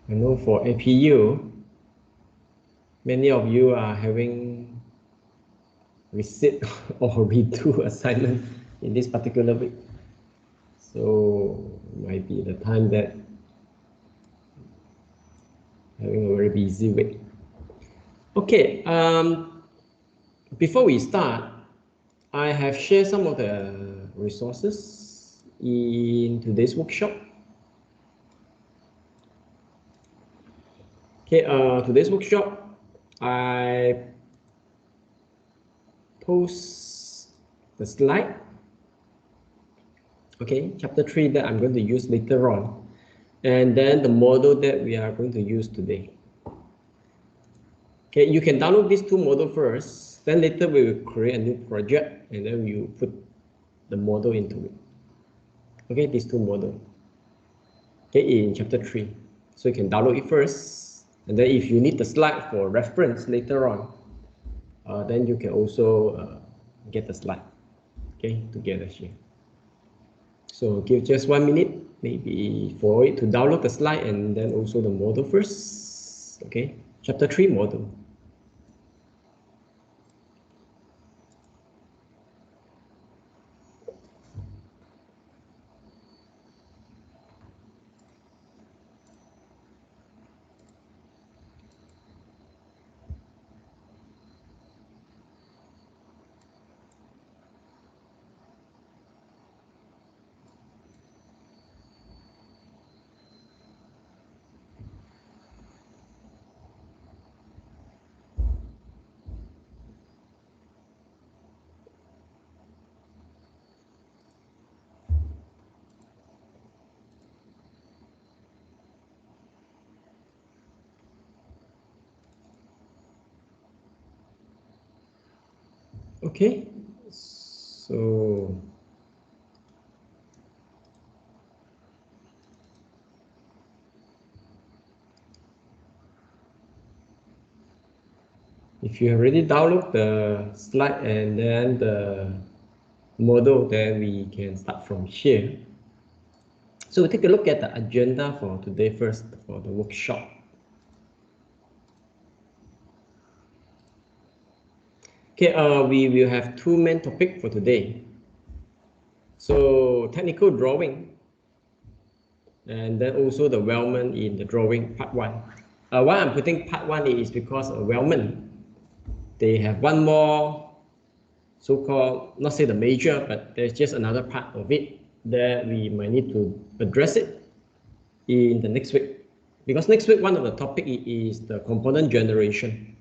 I know for APU, many of you are having resit or redo assignment in this particular week. So it might be the time that having a very busy week. Okay, before we start, I have shared some of the resources in today's workshop. Okay, today's workshop, I post the slide. Okay, chapter 3 that I'm going to use later on, and then the model that we are going to use today. Okay, you can download these two models first, then later we will create a new project and then you put the model into it. Okay, these two models. Okay, in chapter 3. So you can download it first, and then if you need the slide for reference later on, then you can also get the slide, okay, together here. So give just 1 minute, maybe for it to download the slide and then also the model first, okay, chapter 3 model. Okay, so if you already download the slide and then the model, then we can start from here. So we'll take a look at the agenda for today first for the workshop. Okay, we will have two main topics for today. So technical drawing, and then also the weldment in the drawing part 1. Why I'm putting part 1 is because weldment, they have one more so-called, not say the major, but there's just another part of it that we might need to address it in the next week. Because next week, one of the topic is the component generation.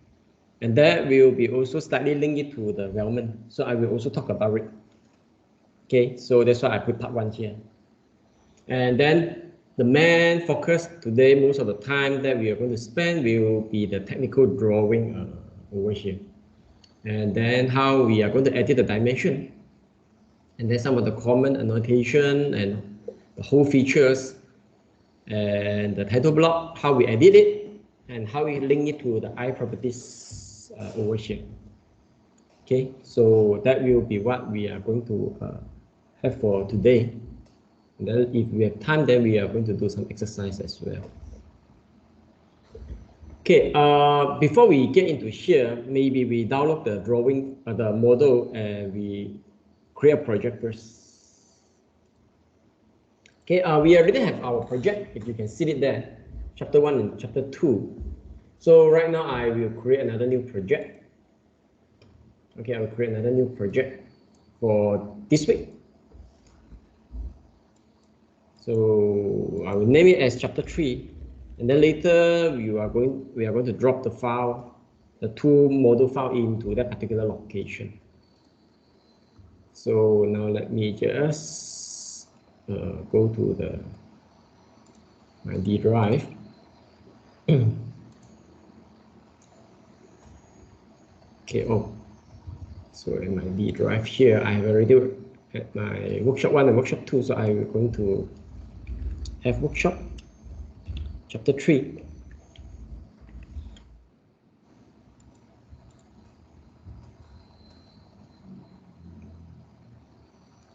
And that will be also slightly linked to the weldment. So I will also talk about it. Okay, so that's why I put part 1 here. And then the main focus today, most of the time that we are going to spend will be the technical drawing over here. And then how we are going to edit the dimension. And then some of the common annotation and the whole features and the title block, how we edit it, and how we link it to the eye properties over here. Okay, so that will be what we are going to have for today. And then if we have time, then we are going to do some exercise as well. Okay, before we get into here, maybe we download the drawing, the model, and we create a project first. Okay, we already have our project, if you can see it there, chapter 1 and chapter 2. So right now I will create another new project. Okay, I will create another new project for this week. So I will name it as chapter 3, and then later we are going to drop the file, the two model file into that particular location. So now let me just go to my D drive. Okay, so in my D drive here, I have already had my workshop 1 and workshop 2, so I'm going to have workshop chapter 3.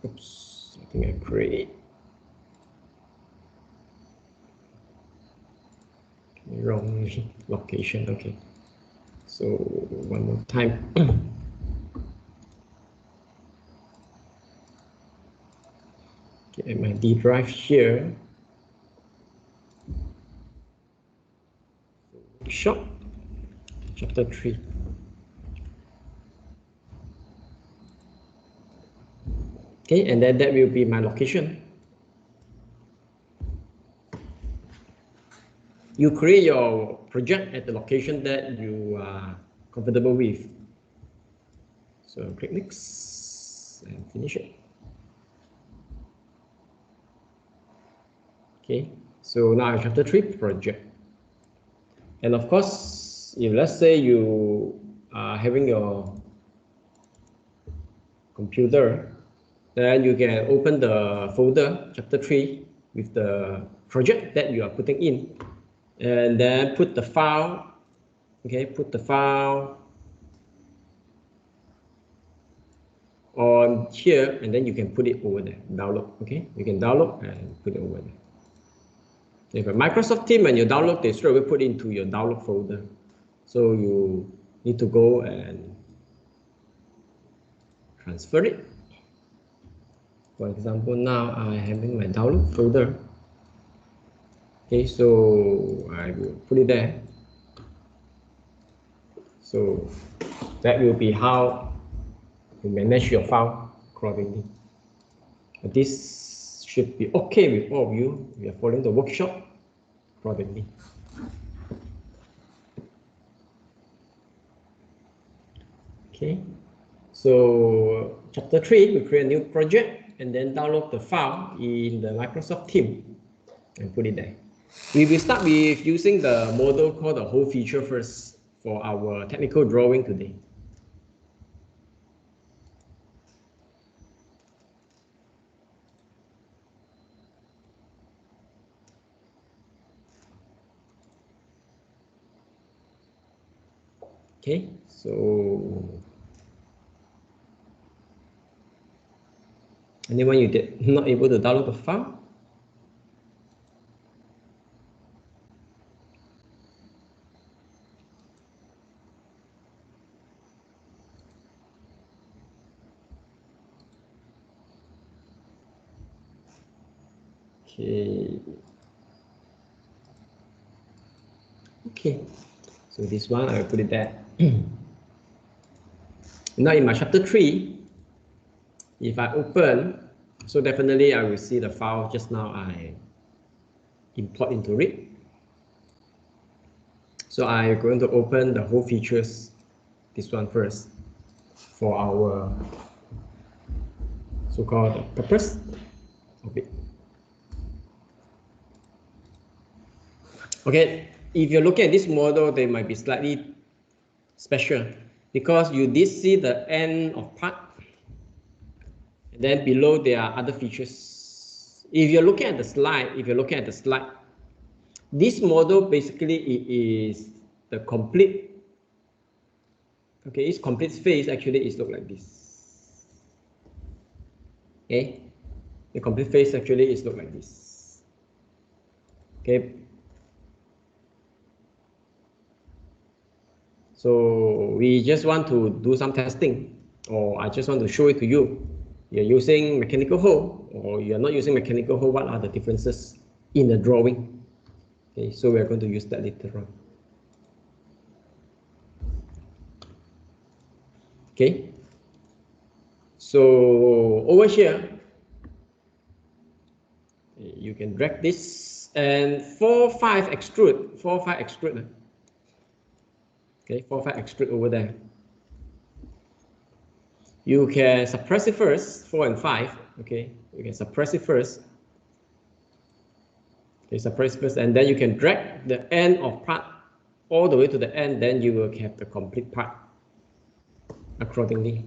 Oops, I think I create. wrong location. Okay, so one more time. Okay, my D drive here. Shop chapter 3. Okay, and then that will be my location. You create your project at the location that you are comfortable with. So click next and finish it. Okay, so now chapter 3 project. And of course, if let's say you are having your computer, then you can open the folder chapter 3 with the project that you are putting in, and then put the file. Okay, put the file on here, and then you can put it over there, download. Okay, you can download and put it over there. If a Microsoft Team and you download, they straight away put into your download folder. So you need to go and transfer it. For example, now I'm having my download folder. Okay, so I will put it there. So that will be how you manage your file accordingly. This should be okay with all of you. We are following the workshop accordingly. Okay, so chapter 3, we create a new project and then download the file in the Microsoft Team and put it there. We will start with using the model called the whole feature first for our technical drawing today. Okay, so anyone you did not able to download the file? Okay. Okay, so this one I will put it there. Now in my chapter 3, if I open, so definitely I will see the file just now I import into it. So I'm going to open the whole features, this one first, for our so-called purpose of it. Okay, if you're looking at this model, they might be slightly special because you did see the end of part, and then below there are other features. If you're looking at the slide, this model basically it is the complete. Okay, its complete face actually is look like this. Okay, the complete face actually is look like this. Okay. So we just want to do some testing, or I just want to show it to you. You're using mechanical hole, or you're not using mechanical hole. What are the differences in the drawing? Okay, so we're going to use that later on. Okay, so over here, you can drag this and 4-5 extrude, 4-5 extrude. Okay, 4-5 extrude over there. You can suppress it first, 4 and 5. Okay, you can suppress it first. Okay, suppress first, and then you can drag the end of part all the way to the end. Then you will have the complete part accordingly.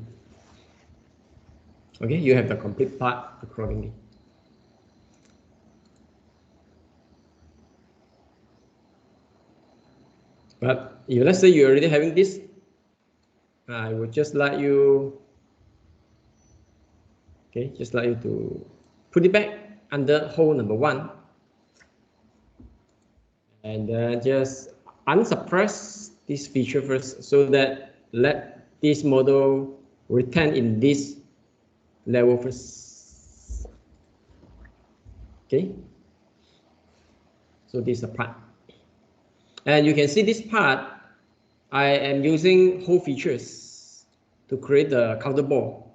Okay, you have the complete part accordingly. But if let's say you're already having this, I would just like you, okay, just like you to put it back under hole number 1, and then just unsuppress this feature first so that let this model return in this level first. Okay. So this is a part. And you can see this part, I am using whole features to create the counter ball.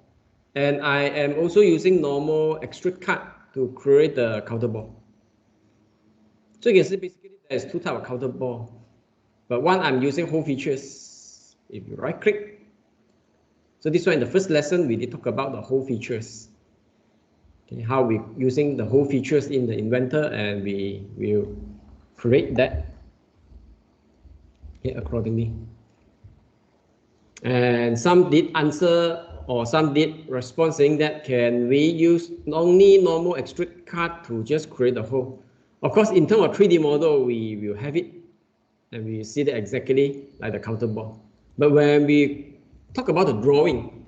And I am also using normal extrude cut to create the counter ball. So you can see basically there's two types of counter ball. But one I'm using whole features. If you right click. So this one in the first lesson, we did talk about the whole features. Okay, how we using the whole features in the Inventor, and we will create that accordingly. And some did answer or some did respond saying that can we use only normal extrude cut to just create the hole? Of course, in terms of 3D model, we will have it and we see that exactly like the counter ball. But when we talk about the drawing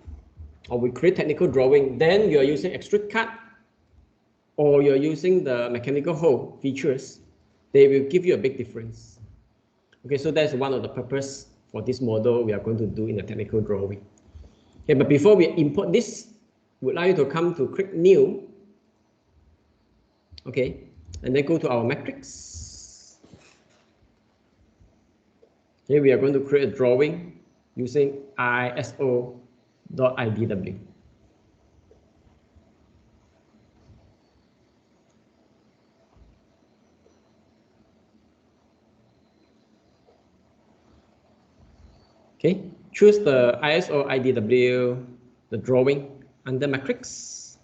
or we create technical drawing, then you're using extrude cut or you're using the mechanical hole features, they will give you a big difference. Okay, so that's one of the purpose for this model we are going to do in the technical drawing. Okay, but before we import this, we'd like you to come to click New. Okay, and then go to our matrix. Okay, we are going to create a drawing using ISO.idw. Okay, choose the ISO IDW, the drawing under matrix.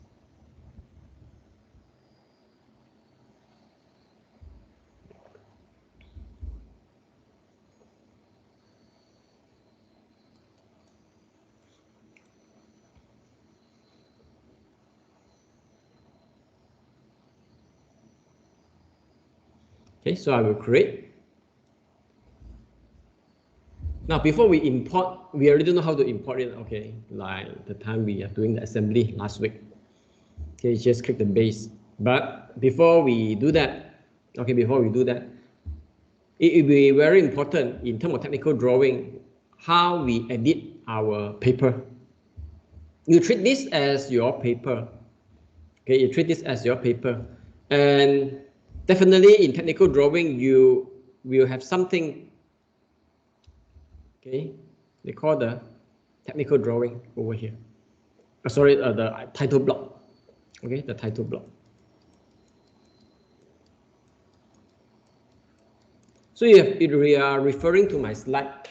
Okay, so I will create. Now, before we import, we already know how to import it, okay, like the time we are doing the assembly last week. Okay, just click the base. But before we do that, okay, it will be very important in terms of technical drawing, how we edit our paper. You treat this as your paper. Okay, you treat this as your paper. And definitely in technical drawing, you will have something. Okay, they call the technical drawing over here. Sorry, the title block. Okay, the title block. So if we are referring to my slide,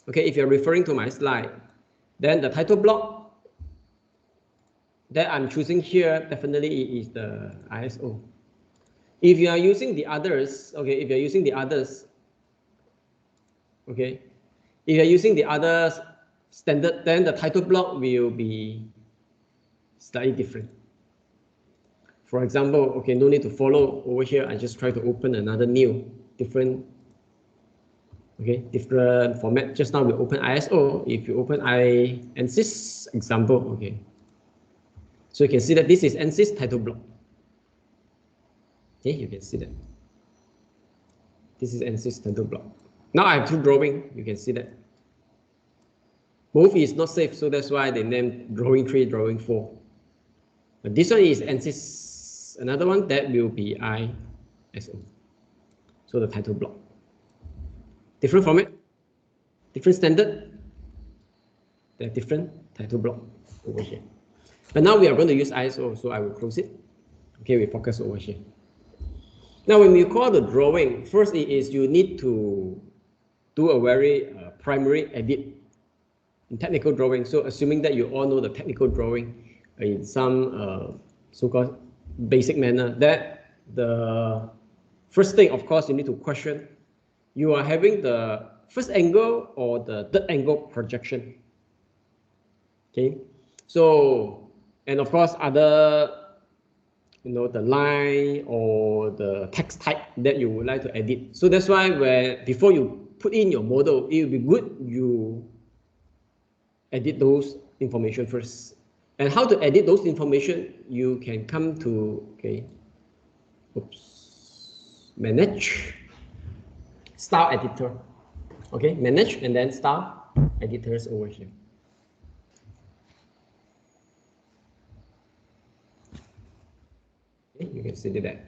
okay, if you're referring to my slide, then the title block that I'm choosing here definitely is the ISO. If you are using the others, okay, if you're using the others, okay, if you're using the others standard, then the title block will be slightly different. For example, okay, no need to follow over here. I just try to open another new, different format. Just now we open ISO. If you open ANSYS example, okay. So you can see that this is ANSYS title block. Okay, you can see that. This is ANSYS title block. Now I have two drawing. You can see that. Both is not safe, so that's why they named drawing 3, drawing 4. But this one is ANSYS. Another one that will be ISO. So the title block. Different format, different standard. There are different title block over here. But now we are going to use ISO, so I will close it. Okay, we focus over here. Now, when we call the drawing, first it is you need to do a very primary edit in technical drawing. So assuming that you all know the technical drawing in some so-called basic manner, that the first thing, of course, you need to question, you are having the first angle or the third angle projection. Okay, so, and of course, other, the line or the text type that you would like to edit. So that's why before you put in your model, it will be good you edit those information first. And how to edit those information, you can come to, manage, style editor. Okay, manage and then style editors over here. Okay, you can see that.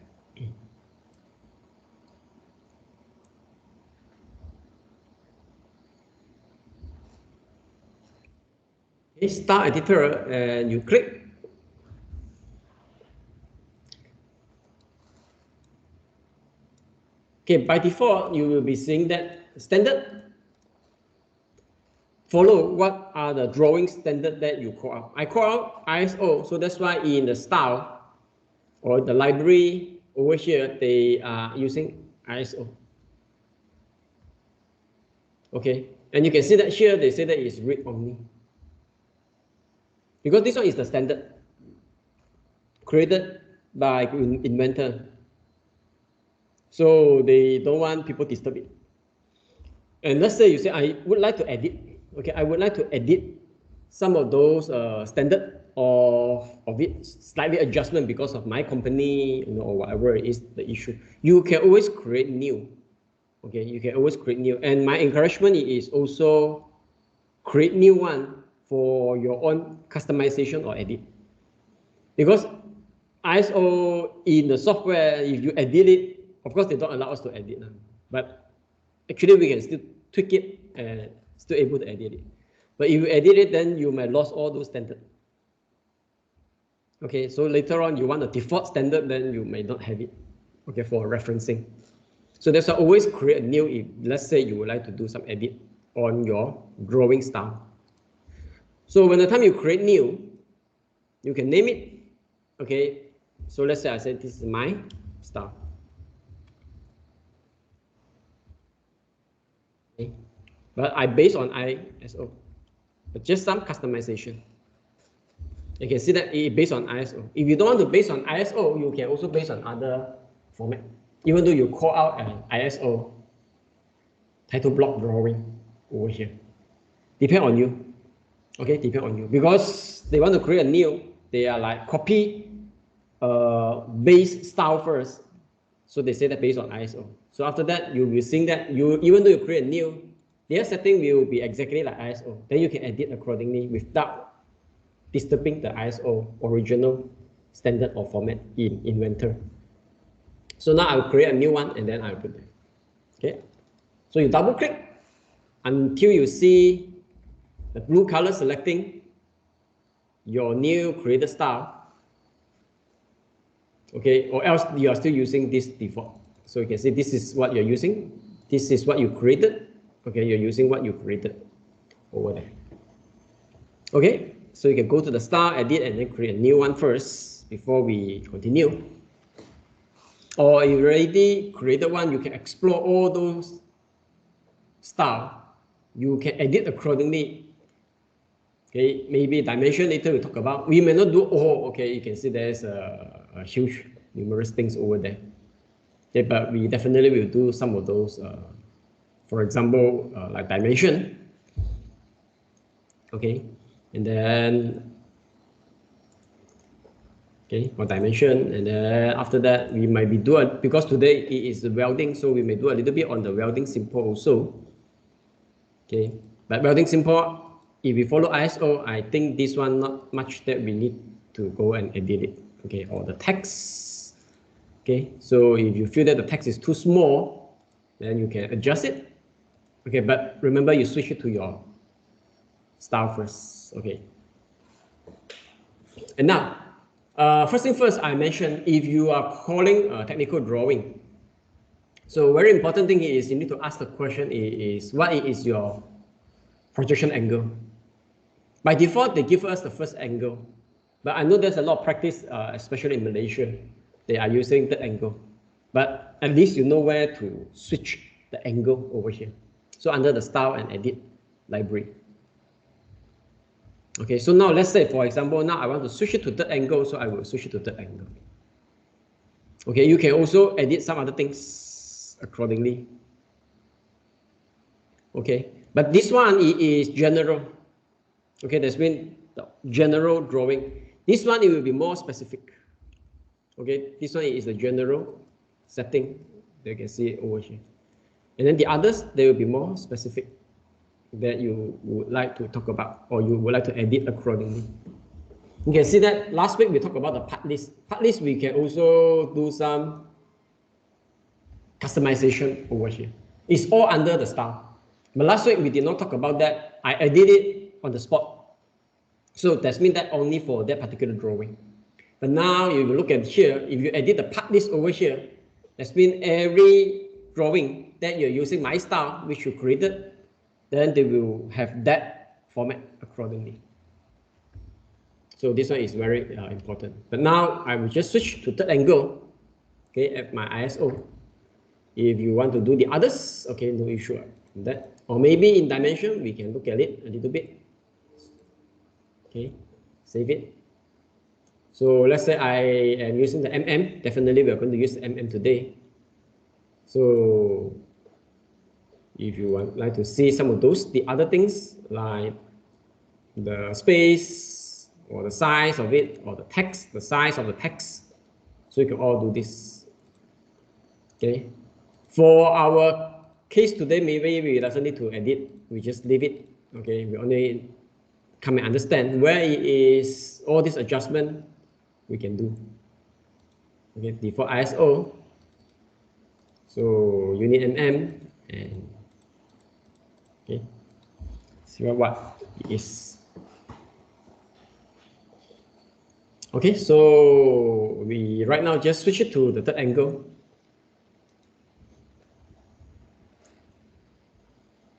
Okay, style editor, and you click. Okay, by default, you will be seeing that standard. Follow what are the drawing standard that you call out. I call out ISO, so that's why in the style or the library over here, they are using ISO. Okay, and you can see that here, they say that it's read only. Because this one is the standard created by Inventor. So they don't want people to disturb it. And let's say you say, I would like to edit. Okay, I would like to edit some of those standard of it, slightly adjustment because of my company, or whatever it is the issue. You can always create new. Okay, you can always create new. And my encouragement is also create new one for your own customization or edit. Because ISO in the software, if you edit it, of course they don't allow us to edit. But actually we can still tweak it and still able to edit it. But if you edit it, then you might lose all those standards. Okay, so later on you want a default standard, then you may not have it. Okay, for referencing. So that's why always create a new if let's say you would like to do some edit on your drawing style. So when the time you create new, you can name it. Okay, so let's say I said this is my style. Okay. But I based on ISO, but just some customization. You can see that it based on ISO. If you don't want to base on ISO, you can also base on other format. Even though you call out an ISO title block drawing over here, depend on you. Okay, depend on you because they want to create a new. They are like copy base style first, so they say that based on ISO. So after that, you'll be seeing that even though you create a new, their setting will be exactly like ISO. Then you can edit accordingly without disturbing the ISO original standard or format in Inventor. So now I'll create a new one and then I'll put it. Okay. So you double click until you see the blue color selecting your new created style. Okay, or else you are still using this default. So you can see this is what you're using. This is what you created. Okay, you're using what you created over there. Okay, so you can go to the style, edit, and then create a new one first before we continue. Or if you already created one, you can explore all those style. You can edit accordingly. Okay, maybe dimension later we talk about. We may not do all. Okay, you can see there's a huge numerous things over there. Okay, but we definitely will do some of those. For example, like dimension. Okay, and then okay for dimension, and then after that we might be doing because today it is welding, so we may do a little bit on the welding simple also. Okay, but welding simple. If we follow ISO, I think this one not much that we need to go and edit it. Okay, or the text. Okay, so if you feel that the text is too small, then you can adjust it. Okay, but remember you switch it to your style first. Okay. And now, first thing first, I mentioned if you are calling a technical drawing. So very important thing is you need to ask the question is what is your projection angle? By default, they give us the first angle, but I know there's a lot of practice, especially in Malaysia, they are using the angle, but at least you know where to switch the angle over here. So under the style and edit library. Okay, so now let's say, for example, now I want to switch it to third angle, so I will switch it to third angle. Okay, you can also edit some other things accordingly. Okay, but this one is general. Okay, there's been the general drawing. This one, it will be more specific. Okay, this one is the general setting. You can see it over here. And then the others, they will be more specific that you would like to talk about or you would like to edit accordingly. You can see that last week we talked about the part list. Part list, we can also do some customization over here. It's all under the style. But last week we did not talk about that. I edit it on the spot. So that means that only for that particular drawing. But now if you look at here, if you edit the part list over here, that means every drawing that you're using my style, which you created, then they will have that format accordingly. So this one is very important. But now I will just switch to third angle, okay, at my ISO. If you want to do the others, okay, no issue with that. Or maybe in dimension, we can look at it a little bit. Okay, save it. So let's say I am using the mm. Definitely we are going to use the mm today. So if you would like to see some of those, the other things like the space or the size of it or the text, the size of the text, so you can all do this. Okay. For our case today, maybe we doesn't need to edit. We just leave it. Okay. We only come and understand where it is all this adjustment we can do. Okay. Default ISO. So unit mm and okay. See what it is. Okay, so we right now just switch it to the third angle.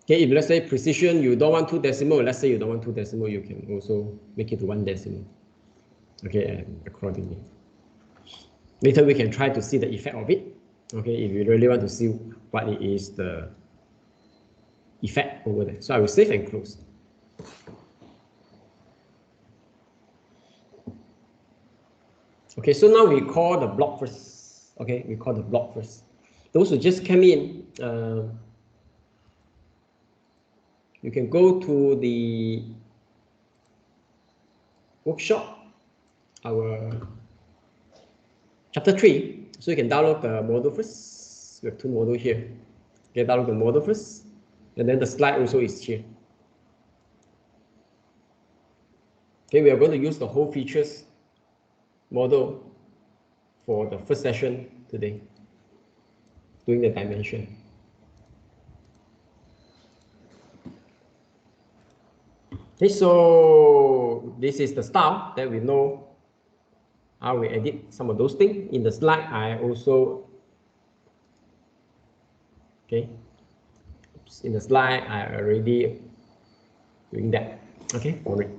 Okay, if let's say precision, you don't want 2 decimal, let's say you don't want 2 decimal, you can also make it 1 decimal. Okay, and accordingly. Later we can try to see the effect of it. Okay, if you really want to see what it is, the effect over there. So I will save and close. Okay, so now we call the block first. Okay, we call the block first. Those who just came in, you can go to the workshop, our chapter 3. So you can download the model first. We have 2 models here. Okay, download the model first, and then the slide also is here. Okay, we are going to use the whole features model for the first session today, doing the dimension. Okay, so this is the style that we know how we edit some of those things. In the slide, I also, okay, in the slide, I already doing that. Okay, for it.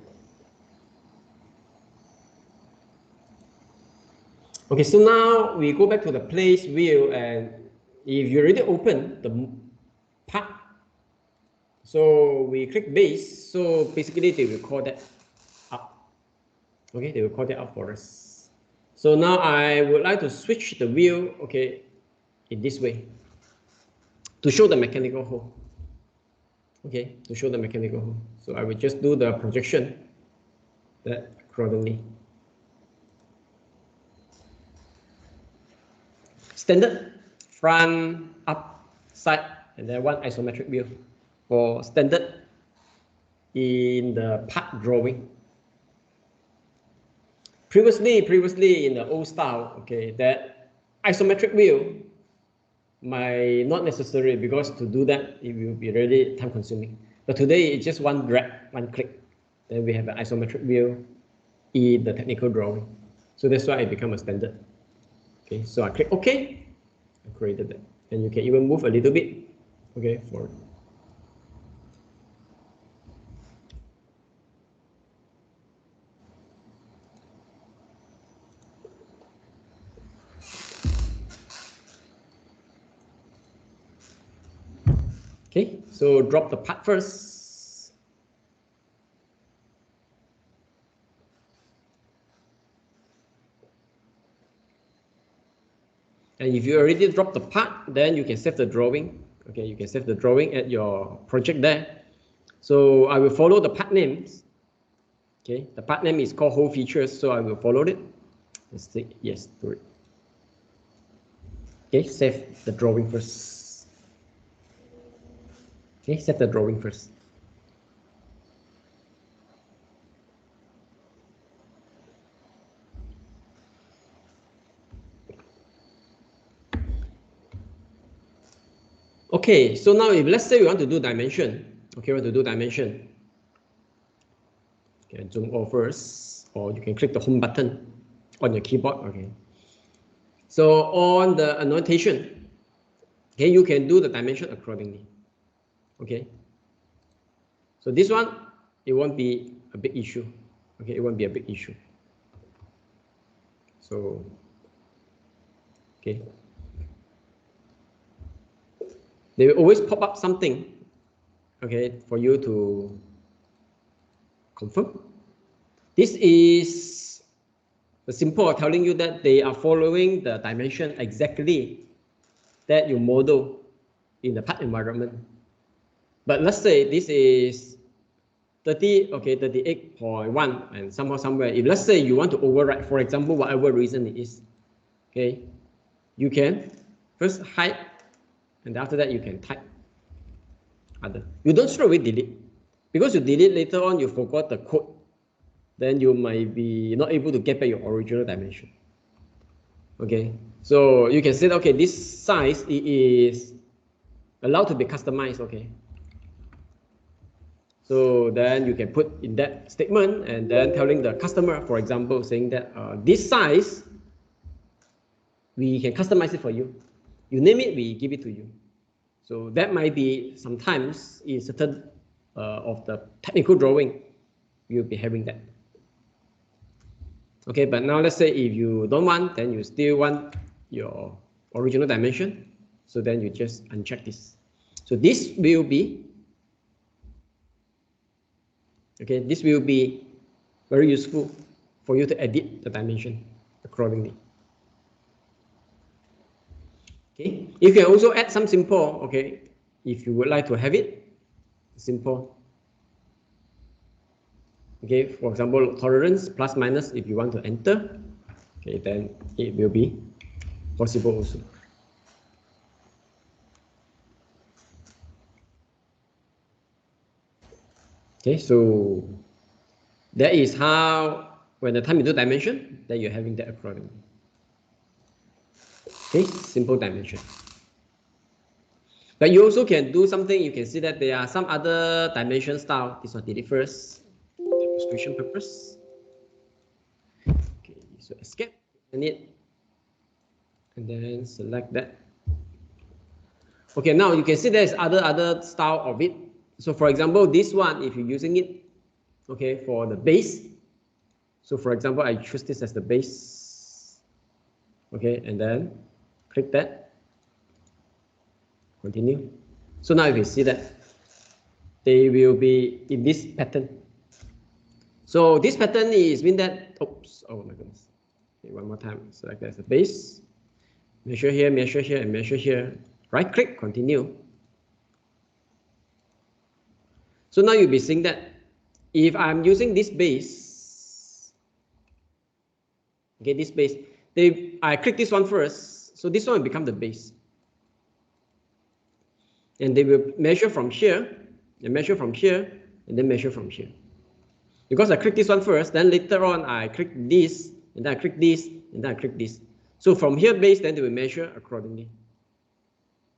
Okay, so now we go back to the place view, and if you already open the part, so we click base, so basically they will call that up. Okay, they will call that up for us. So now I would like to switch the view, okay, in this way, to show the mechanical hole. Okay, to show the mechanical hole. So I will just do the projection that accordingly. Standard, front, up, side, and then 1 isometric view for standard in the part drawing. Previously in the old style, okay, that isometric view might not necessary, because to do that it will be really time consuming. But today it's just 1 drag, 1 click, then we have an isometric view in the technical drawing. So that's why it becomes a standard. Okay, so I click OK, I created that, and you can even move a little bit, okay, forward. Okay, so drop the part first. And if you already dropped the part, then you can save the drawing. Okay, you can save the drawing at your project there. So I will follow the part names. Okay, the part name is called whole features, so I will follow it. Let's take yes to it. Okay, save the drawing first. Okay, set the drawing first. Okay, so now if let's say we want to do dimension, okay, we want to do dimension. Okay, zoom all first, or you can click the home button on your keyboard. Okay. So on the annotation, okay, you can do the dimension accordingly. Okay. So this one, it won't be a big issue. Okay, it won't be a big issue. So, okay. They will always pop up something, okay, for you to confirm. This is the simple of telling you that they are following the dimension exactly that you model in the part environment. But let's say this is 30, okay, 38.1, and somehow somewhere, if let's say you want to override, for example, whatever reason it is, okay, you can first hide, and after that you can type other. You don't straight away delete, because you delete later on, you forgot the code, then you might be not able to get back your original dimension. Okay, so you can say, okay, this size it is allowed to be customized. Okay, so then you can put in that statement and then telling the customer, for example, saying that this size, we can customize it for you. You name it, we give it to you. So that might be sometimes in certain of the technical drawing, you'll be having that. Okay, but now let's say if you don't want, then you still want your original dimension. So then you just uncheck this. So this will be, okay, this will be very useful for you to edit the dimension accordingly. Okay, you can also add some simple, okay, if you would like to have it simple. Okay, for example, tolerance plus minus, if you want to enter, okay, then it will be possible also. Okay, so that is how, when the time you do dimension, then you're having that accordingly. Okay, simple dimension. But you also can do something, you can see that there are some other dimension style. This one did it first, demonstration purpose. Okay, so escape, and then select that. Okay, now you can see there's other style of it. So for example, this one, if you're using it, okay, for the base. So for example, I choose this as the base. Okay, and then click that. Continue. So now you can see that they will be in this pattern. So this pattern is mean that, oops, oh my goodness. Okay, one more time, select that as the base. Measure here, and measure here. Right click, continue. So now you'll be seeing that if I'm using this base, okay, this base, I click this one first, so this one will become the base. And they will measure from here, and measure from here, and then measure from here. Because I click this one first, then later on I click this, and then I click this, and then I click this. So from here base, then they will measure accordingly.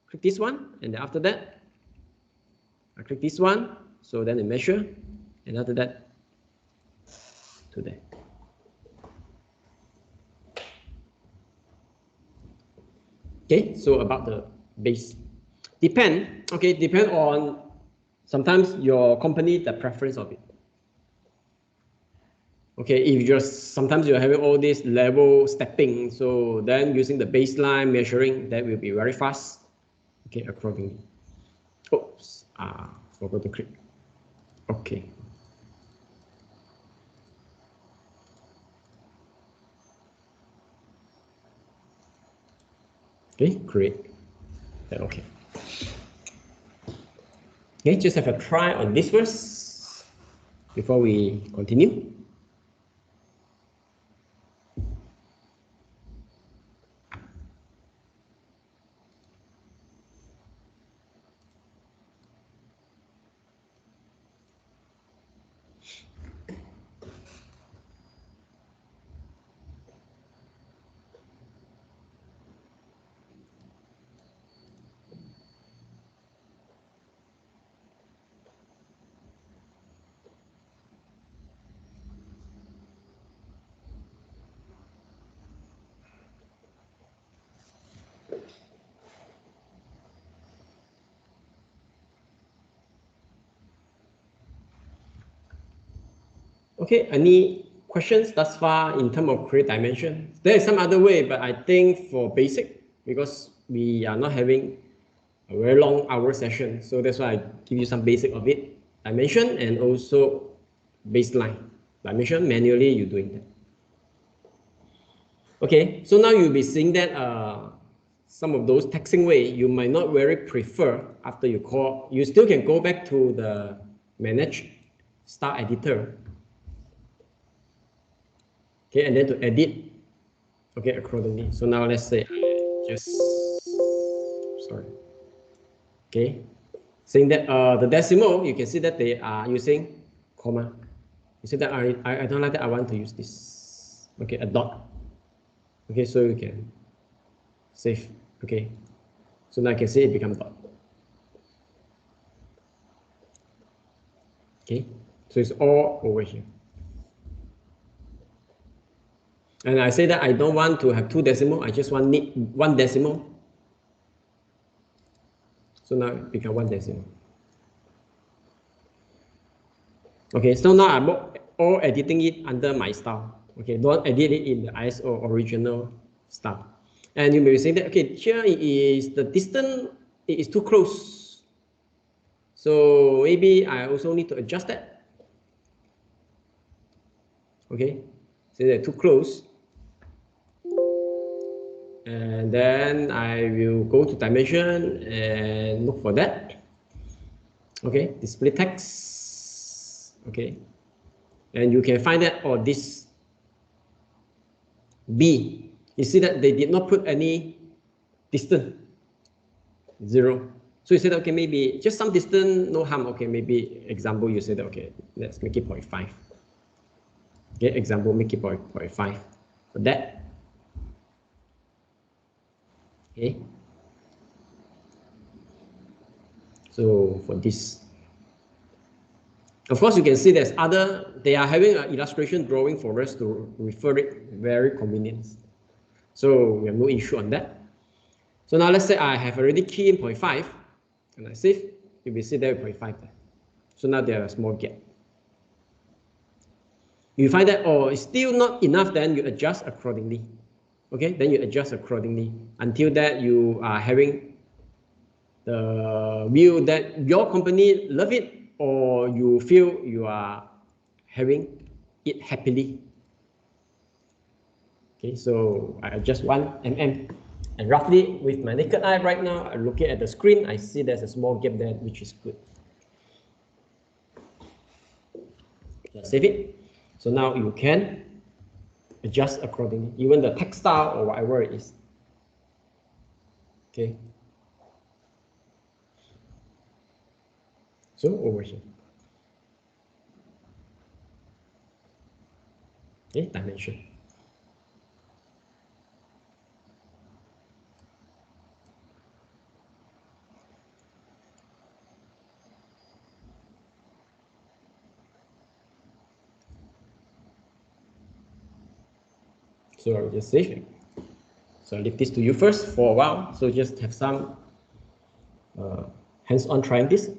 Click this one, and then after that, I click this one, so then they measure, and after that, to there. Okay, so about the base. Depend on sometimes your company, the preference of it. Okay, if sometimes you're having all this level stepping, so then using the baseline measuring, that will be very fast. Okay, accordingly. Oops, forgot to click. Okay. Okay, great. Okay. Okay, just have a try on this first before we continue. Okay, any questions thus far in terms of create dimension? There is some other way, but I think for basic, because we are not having a very long hour session, so that's why I give you some basic of it. Dimension and also baseline. Dimension, manually you're doing that. Okay, so now you'll be seeing that some of those texting way you might not very prefer after you call. You still can go back to the manage style editor. Okay, and then to edit, okay, accordingly. So now let's say okay, saying that the decimal, you can see that they are using comma. You see that I don't like that, I want to use this. Okay, a dot. Okay, so you can save. Okay, so now I can see it become dot. Okay, so it's all over here. And I say that I don't want to have 2 decimal, I just need 1 decimal. So now it become 1 decimal. Okay, so now I'm all editing it under my style. Okay, don't edit it in the ISO original style. And you may be saying that, okay, here it is the distance, it is too close. So maybe I also need to adjust that. Okay, so they're too close. And then I will go to dimension and look for that. Okay, display text. Okay, and you can find that, or this B, you see that they did not put any distance, 0. So you said, okay, maybe just some distance, no harm. Okay, maybe example, you said, okay, let's make it 0.5. Okay, example, make it 0.5 for that. Okay, so for this, of course, you can see there's other, they are having an illustration drawing for us to refer it, very convenient. So we have no issue on that. So now let's say I have already keyed in 0.5 and I save, you will see there 0.5 there. So now there are a small gap. You find that, oh, it's still not enough, then you adjust accordingly. Okay, then you adjust accordingly until that you are having the view that your company love it, or you feel you are having it happily. Okay, so I adjust 1 mm, and roughly with my naked eye right now, I'm looking at the screen, I see there's a small gap there, which is good. Just save it. So now you can adjust accordingly, even the text style or whatever it is. Okay. So over here. Okay, dimension. So I'll just save it. So I'll leave this to you first for a while. So just have some hands-on trying this.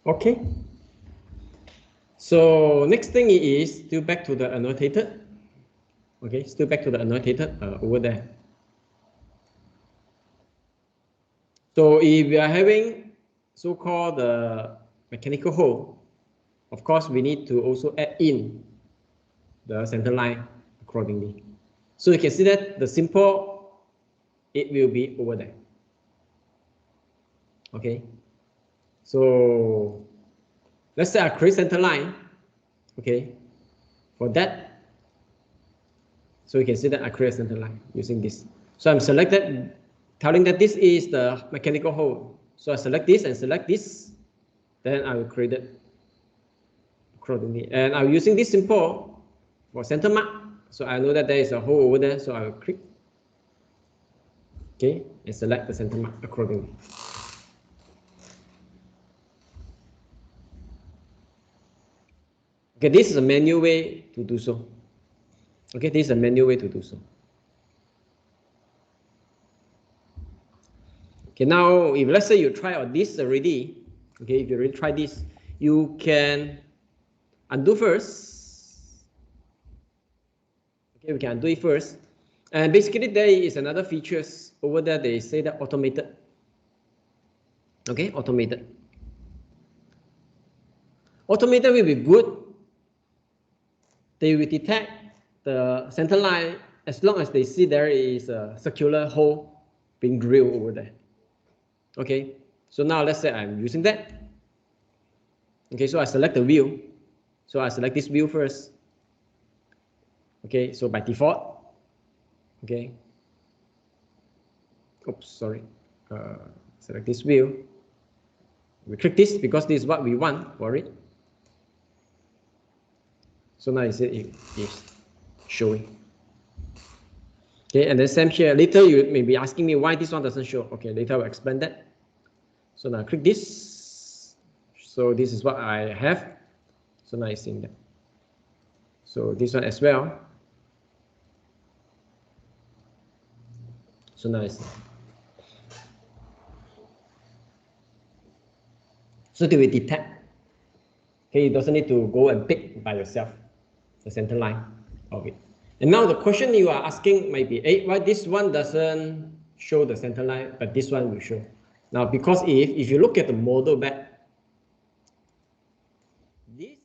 Okay. So next thing is still back to the annotated. Okay, still back to the annotated over there. So if we are having so-called the mechanical hole, of course we need to also add in the center line accordingly. So you can see that the simple, it will be over there. Okay, so let's say I create center line. Okay, for that, so you can see that I create a center line using this. So I'm selected, telling that this is the mechanical hole. So I select this and select this, then I will create it accordingly. And I'm using this symbol for center mark. So I know that there is a hole over there, so I will click, okay, and select the center mark accordingly. Okay, this is a manual way to do so. Okay, this is a manual way to do so. Okay, now if let's say you try out this already, okay, if you already try this, you can undo first. Okay, we can undo it first. And basically there is another features over there, they say that automated. Okay, automated. Automated will be good. They will detect the center line as long as they see there is a circular hole being drilled over there. Okay, so now let's say I'm using that. Okay, so I select the view. So I select this view first. Okay, so by default, okay. Oops, sorry. Select this view. We click this because this is what we want for it. So now you see it is showing. Okay, and then same here. Later you may be asking me why this one doesn't show. Okay, later I'll explain that. So now click this. So this is what I have. So now you're seeing that. So this one as well. So now it's so they will detect. Okay, you doesn't need to go and pick by yourself the center line of it. And now the question you are asking might be, hey, why this one doesn't show the center line, but this one will show. Now, because if you look at the model back, this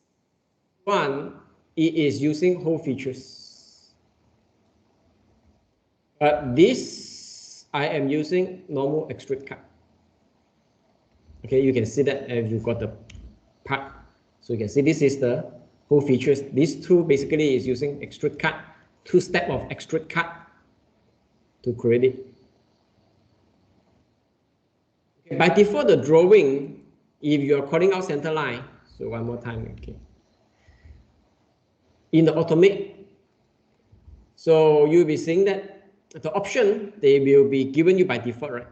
one it is using hole features. But this I am using normal extrude cut. Okay, you can see that if you got the part. So you can see this is the hole features. These two basically is using extrude cut, two steps of extrude cut to create it. Okay, by default, the drawing, if you are calling out center line, so one more time, okay. In the automate, so you'll be seeing that the option they will be given you by default, right?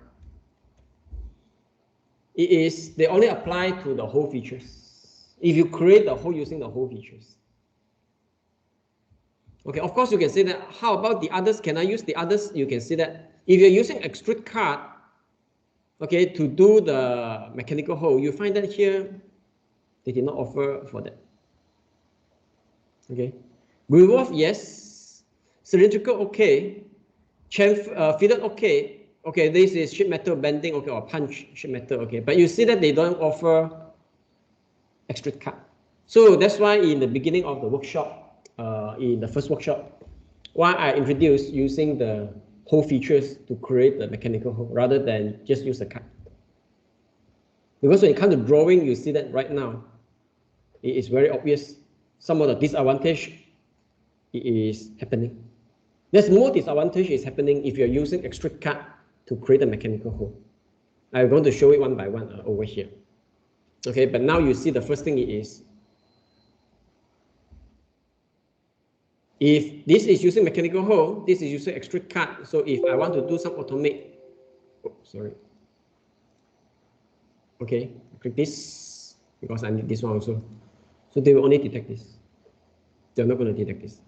It is they only apply to the hole features. If you create the hole using the hole features. Okay, of course you can say that. How about the others? Can I use the others? You can see that if you're using extrude cut, okay, to do the mechanical hole, you find that here they did not offer for that. Okay, revolve, yes. Cylindrical, okay. Fitted, okay. Okay, this is sheet metal bending, okay, or punch sheet metal, okay. But you see that they don't offer extrude cut. So that's why in the beginning of the workshop, in the first workshop, why I introduced using the hole features to create the mechanical hole rather than just use a cut. Because when it comes to drawing, you see that right now, it is very obvious some of the disadvantage is happening. There's more disadvantage is happening if you're using extrude cut to create a mechanical hole. I'm going to show it one by one over here. Okay, but now you see the first thing is, if this is using mechanical hole, this is using extrude cut. So if I want to do some automate, oh, sorry. Okay, click this because I need this one also. So they will only detect this. They're not going to detect this.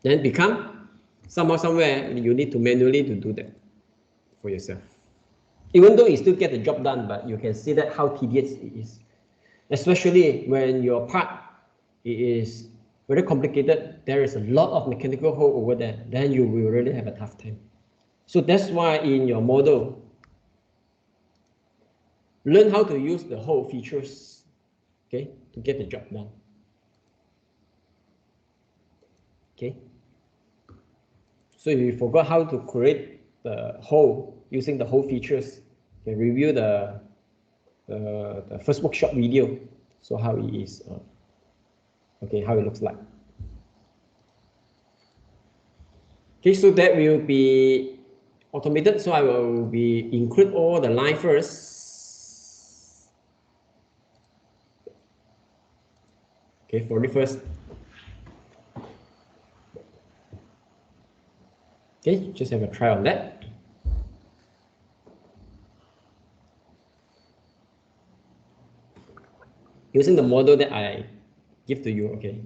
Then become somehow, somewhere you need to manually to do that for yourself. Even though you still get the job done, but you can see that how tedious it is. especially when your part is very complicated. There is a lot of mechanical hole over there. Then you will really have a tough time. So that's why in your model, learn how to use the hole features, okay, to get the job done. Okay. So if you forgot how to create the hole using the hole features, you can review the first workshop video. So how it is, okay, how it looks like. Okay, so that will be automated. So I will be include all the line first. Okay, for the first. Okay, just have a try on that. Using the model that I give to you, okay.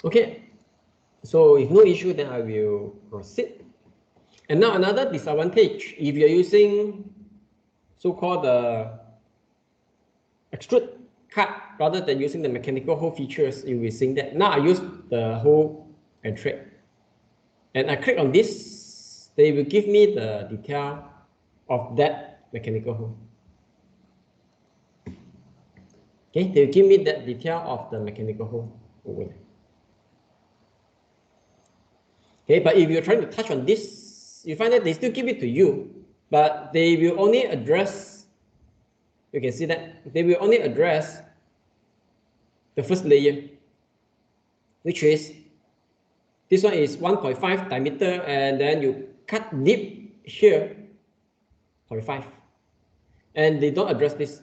Okay, so if no issue, then I will proceed. And now another disadvantage, if you're using so-called extrude cut rather than using the mechanical hole features, you will see that. Now I use the hole and thread. And I click on this, they will give me the detail of that mechanical hole. Okay, they will give me that detail of the mechanical hole over there. Okay, but if you're trying to touch on this, you find that they still give it to you, but they will only address, you can see that, they will only address the first layer, which is, this one is 1.5 diameter, and then you cut deep here, 0.5. And they don't address this.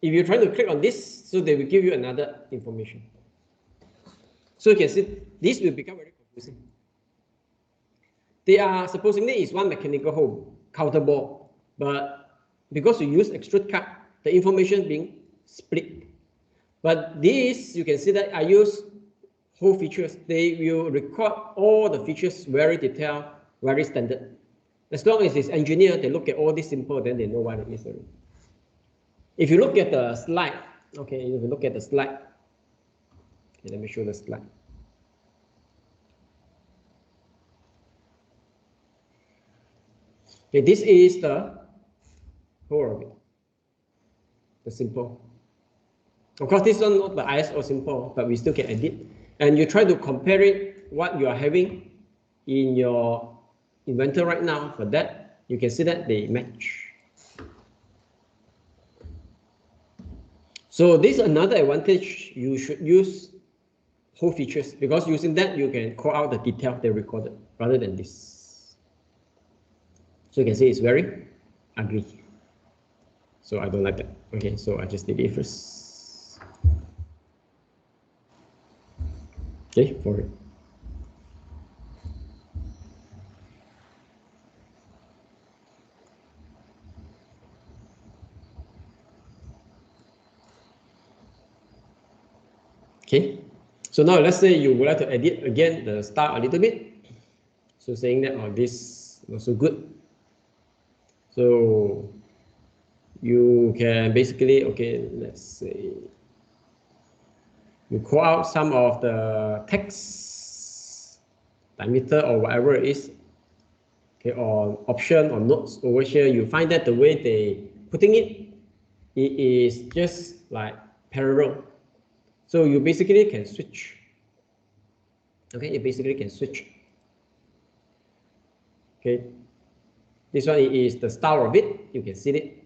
If you're trying to click on this, so they will give you another information. So you can see, this will become very confusing. They are supposedly is one mechanical hole, countable, but because you use extrude cut, the information being split. But this, you can see that I use hole features. They will record all the features very detailed, very standard. As long as it's engineer, they look at all this simple, then they know what it is. If you look at the slide, okay, if you look at the slide, okay, let me show the slide. Okay, this is the whole of it, the simple. Of course, this one not the ISO simple, but we still can edit. And you try to compare it, what you are having in your Inventor right now. For that, you can see that they match. So this is another advantage. You should use whole features, because using that, you can call out the detail they recorded rather than this. So you can see it's very ugly. So I don't like that. Okay, so I just delete it first. Okay, for it. Okay, so now let's say you would like to edit again the style a little bit. So saying that, oh, this not so good. So you can basically, okay, let's say you call out some of the text, diameter or whatever it is, okay, or option or notes over here. You find that the way they putting it, it is just like parallel. So you basically can switch. Okay, you basically can switch. Okay, this one is the style of it. You can see it.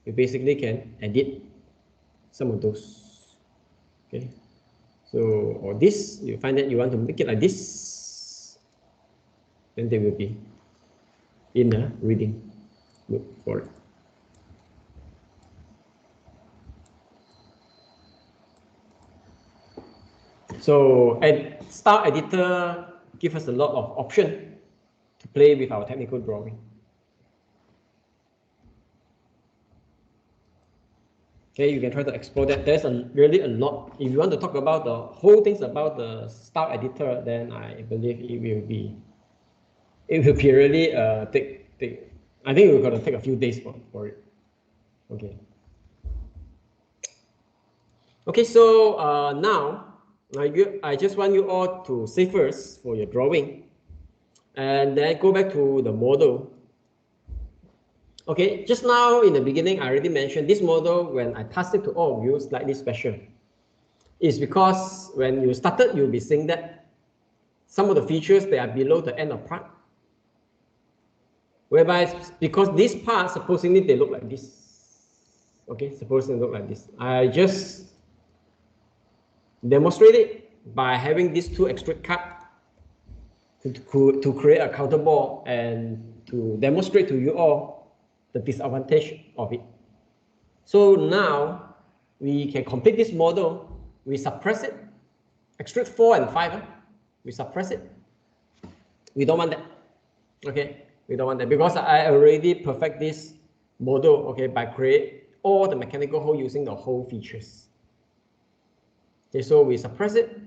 You basically can edit some of those. Okay, so or this, you find that you want to make it like this, then they will be in a reading mode for it. So Style Editor gives us a lot of option to play with our technical drawing. Okay, you can try to explore that. There's really a lot. If you want to talk about the whole things about the Style Editor, then I believe it will be really I think we're gonna take a few days for it. Okay. Okay, so now I just want you all to save first for your drawing, and then go back to the model. Okay, just now in the beginning, I already mentioned this model, when I pass it to all of you, slightly special. It's because when you started, you'll be seeing that some of the features, they are below the end of part. Whereby, because this part, supposedly they look like this. Okay, supposedly they look like this. I just demonstrate it by having these two extrude cut to create a counterbore and to demonstrate to you all the disadvantage of it. So now we can complete this model. We suppress it, extrude 4 and 5. We suppress it. We don't want that. Okay, we don't want that because I already perfect this model. Okay, by create all the mechanical hole using the hole features. Okay, so we suppress it,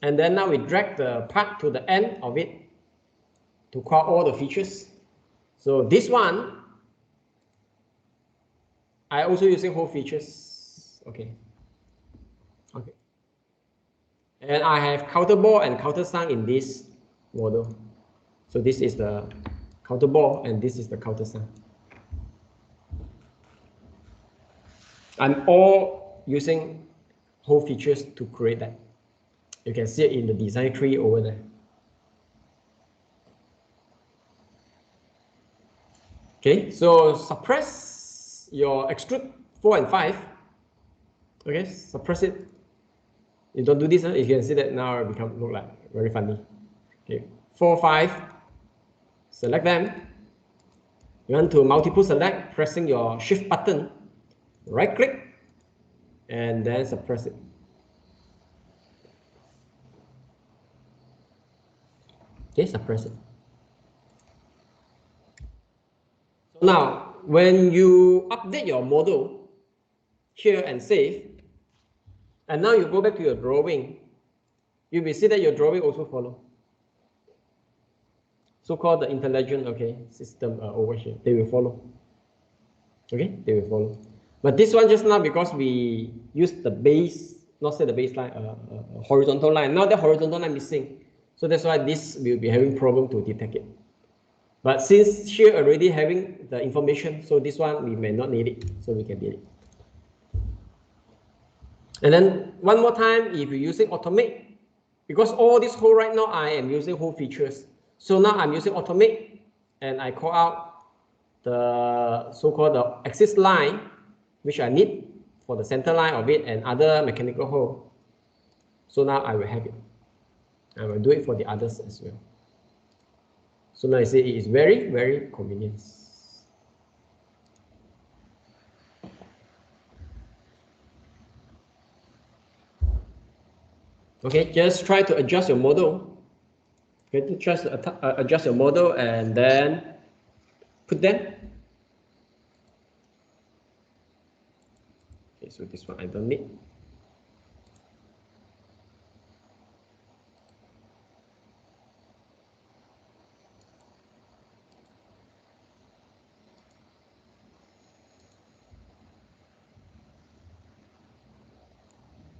and then now we drag the part to the end of it to call all the features. So this one, I also using hole features. Okay. Okay. And I have counterbore and countersunk in this model. So this is the counterbore and this is the countersunk. I'm all using hole features to create that. You can see it in the design tree over there. Okay, so suppress your extrude 4 and 5. Okay, suppress it. You don't do this, you can see that now it look like very funny. Okay, 4, 5. Select them. You want to multiple select, pressing your shift button, right click, and then suppress it. Okay, suppress it. So now, when you update your model here and save, and now you go back to your drawing, you will see that your drawing also follow. So-called the intelligent, okay, system over here, they will follow. Okay, they will follow. But this one just now, because we used the base, not say the baseline, horizontal line. Now the horizontal line missing, so that's why this will be having problem to detect it. But since here already having the information, so this one we may not need it, so we can delete it. And then one more time, if you're using automate, because all this hole right now I am using hole features. So now I'm using automate, and I call out the so-called the axis line, which I need for the center line of it and other mechanical hole. So now I will have it. I will do it for the others as well. So now I see it is very, very convenient. Okay, just try to adjust your model. Okay, just adjust your model and then put them. Okay, so this one I don't need.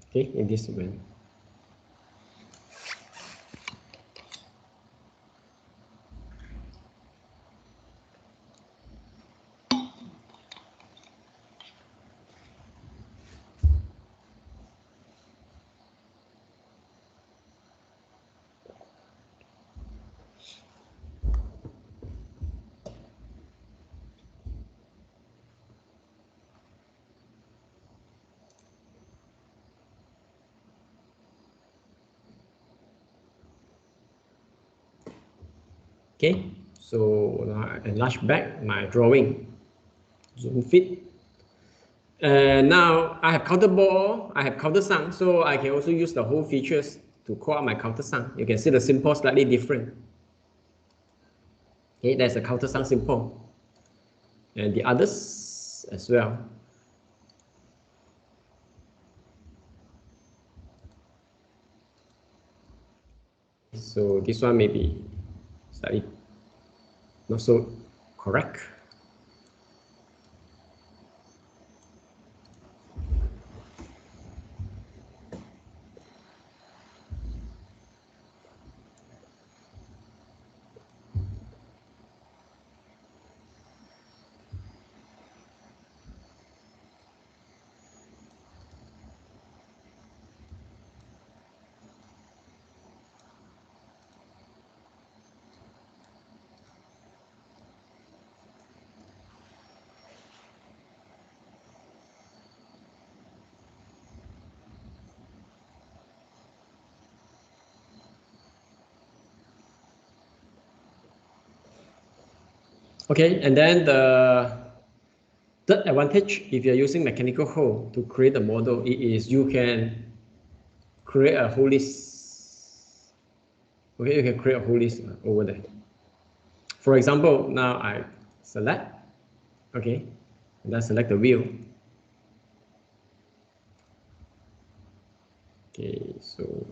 Okay, in this way. Okay, so now I enlarge back my drawing, zoom fit, Now I have counter ball, I have countersunk, so I can also use the whole features to call out my countersunk. You can see the symbol slightly different. Okay, there's a countersunk symbol, and the others as well. So this one may be slightly not so correct. Okay, and then the third advantage, if you're using mechanical hole to create a model, it is you can create a whole list. Okay, you can create a whole list over there. For example, now I select, okay, and then select the wheel. Okay, so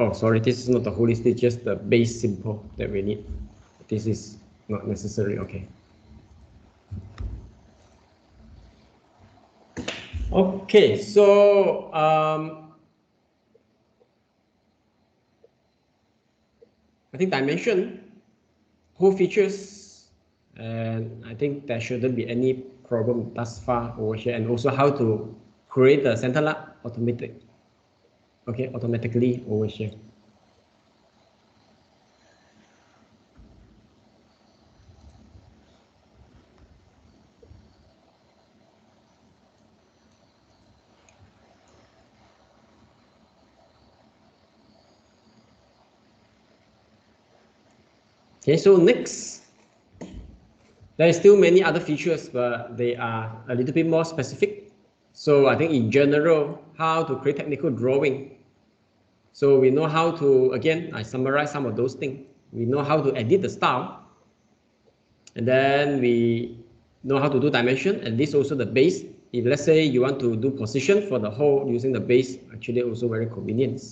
oh, sorry, this is not the whole list, it's just the base symbol that we need. This is not necessary, okay. Okay, so I think dimension, whole features, and I think there shouldn't be any problem thus far over here, and also how to create the center line automatically over here. Okay, so next, there is still many other features, but they are a little bit more specific. So I think in general, how to create technical drawing. So we know how to, again, I summarize some of those things. We know how to edit the style. And then we know how to do dimension, and this also the base. If let's say you want to do position for the hole using the base, actually also very convenient.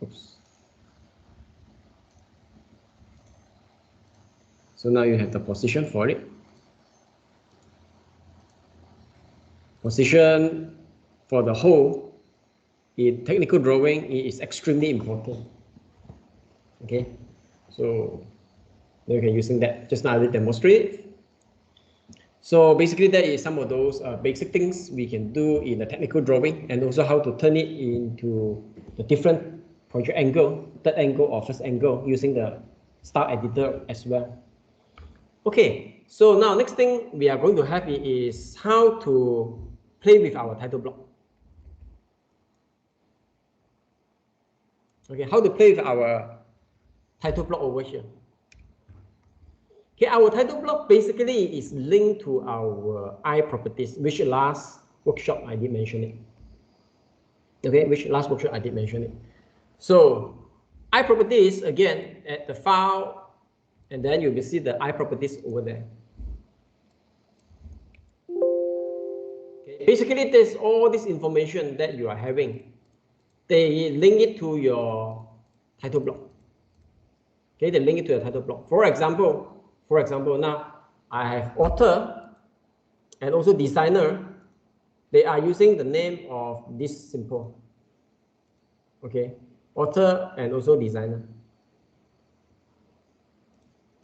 Oops. So now you have the position for it. Position for the hole in technical drawing is extremely important. Okay, so you can using that. Just now I demonstrate it. So basically that is some of those basic things we can do in the technical drawing, and also how to turn it into the different project angle, third angle or first angle using the style editor as well. Okay, so now next thing we are going to have is how to play with our title block. Okay, how to play with our title block over here. Okay, our title block basically is linked to our I properties, which last workshop I did mention it. Okay, which last workshop I did mention it. So I properties, again, at the file, and then you will see the I properties over there. Okay, basically, there's all this information that you are having. They link it to your title block. Okay, they link it to the title block. For example, now I have author and also designer. They are using the name of this symbol. Okay, author and also designer.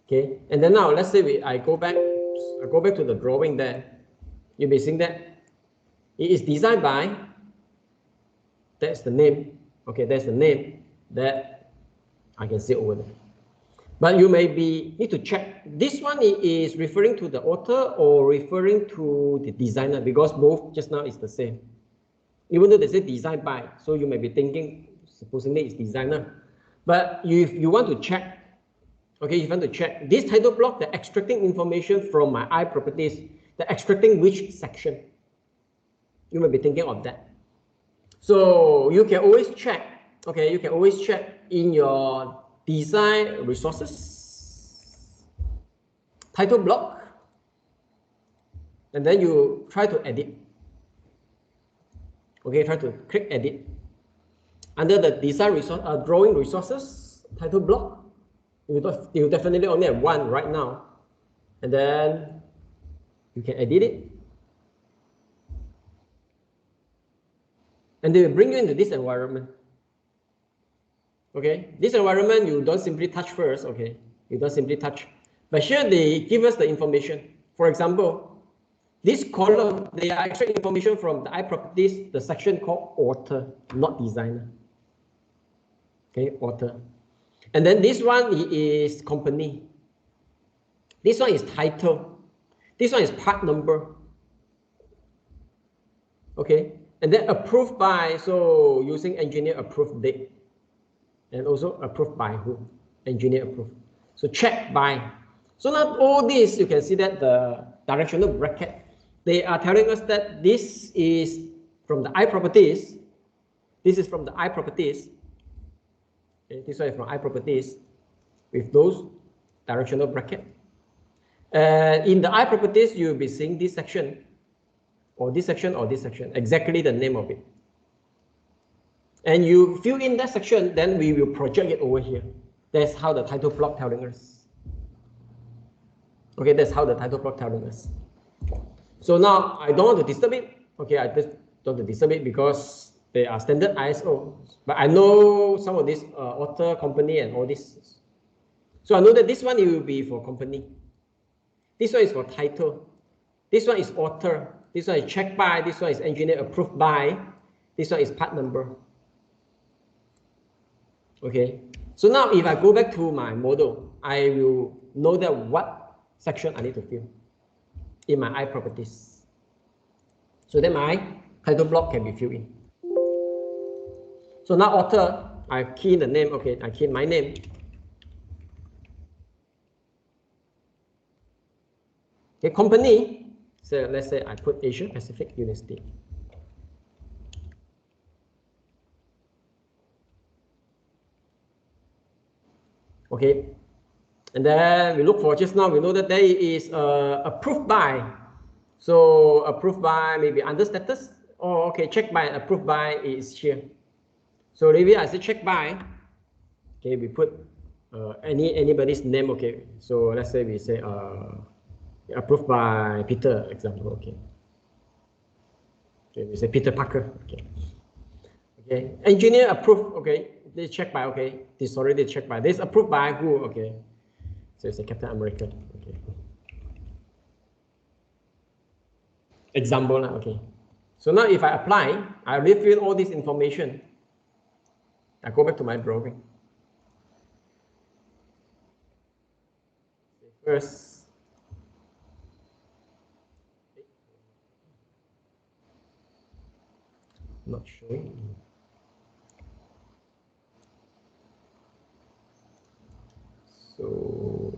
Okay, and then now let's say I go back to the drawing there. You'll be seeing that it is designed by, that's the name. Okay, that's the name that I can see over there. But you may need to check, this one is referring to the author or referring to the designer, because both just now is the same. even though they say design by. So you may be thinking, supposedly it's designer. But if you want to check, okay, if you want to check this title block, the extracting information from my I properties, the extracting which section? You may be thinking of that. So you can always check, okay, you can always check in your design resources, title block, and then you try to edit. Okay, try to click edit. Under the design resource, drawing resources, title block, you definitely only have one right now. And then you can edit it. And they will bring you into this environment. Okay, this environment, you don't simply touch first, okay? You don't simply touch. But here they give us the information. For example, this column, they are extracting information from the I properties, the section called author, not designer. Okay, author. And then this one is company. This one is title. This one is part number. Okay, and then approved by, so using engineer approved date. And also approved by who? Engineer approved. So check by. So now all this, you can see that the directional bracket, they are telling us that this is from the I properties. This is from the I properties. Okay, this one is from I properties with those directional bracket. In the I properties, you'll be seeing this section, or this section, or this section, exactly the name of it. And you fill in that section, then we will project it over here. That's how the title block telling us. Okay, that's how the title block telling us. So now I don't want to disturb it. Okay, I just don't want to disturb it because they are standard ISO. But I know some of this author, company, and all this. So I know that this one it will be for company. This one is for title. This one is author. This one is checked by. This one is engineer approved by. This one is part number. Okay. So now if I go back to my model, I will know that what section I need to fill in my I properties. So that my title block can be filled in. So now author, I key in the name. Okay, I key in my name. Okay, company. So let's say I put Asia Pacific University. Okay, and then we look for just now, we know that there is approved by. So approved by maybe under status. Oh, okay, check by and approved by is here. So maybe I say check by. Okay, we put anybody's name. Okay, so let's say we say approved by Peter, example. Okay. Okay, we say Peter Parker. Okay. Okay, engineer approved. Okay, they check by. Okay, this already checked by. This approved by who? Okay, so it's a Captain America. Okay. Example. Okay. So now if I apply, I refill all this information. I go back to my drawing. First, not showing. So,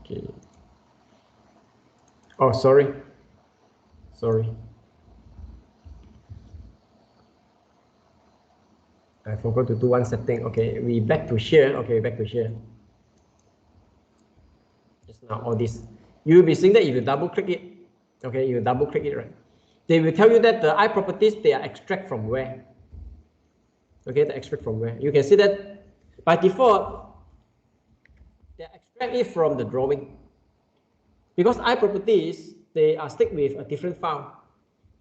okay. Oh, sorry. I forgot to do one setting. Okay, we back to share. Okay, back to share. Just now all this. You'll be seeing that if you double click it. Okay, you double click it, right? They will tell you that the I properties, they are extract from where. Okay, they extract from where. You can see that by default, they extract it from the drawing. Because I properties, they are stick with a different file.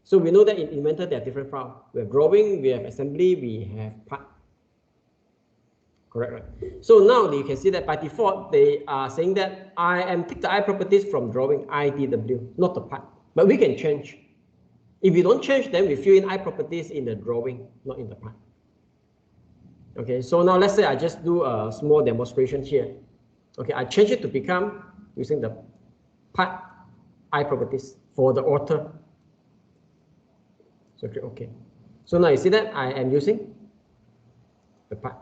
So we know that in Inventor, there are different files. We have drawing, we have assembly, we have part. Correct, right? So now you can see that by default, they are saying that I am take the I properties from drawing, IDW, not the part. But we can change. If you don't change, then we fill in I properties in the drawing, not in the part. Okay, so now let's say I just do a small demonstration here. Okay, I change it to become using the part I properties for the author. So click OK. So now you see that I am using the part.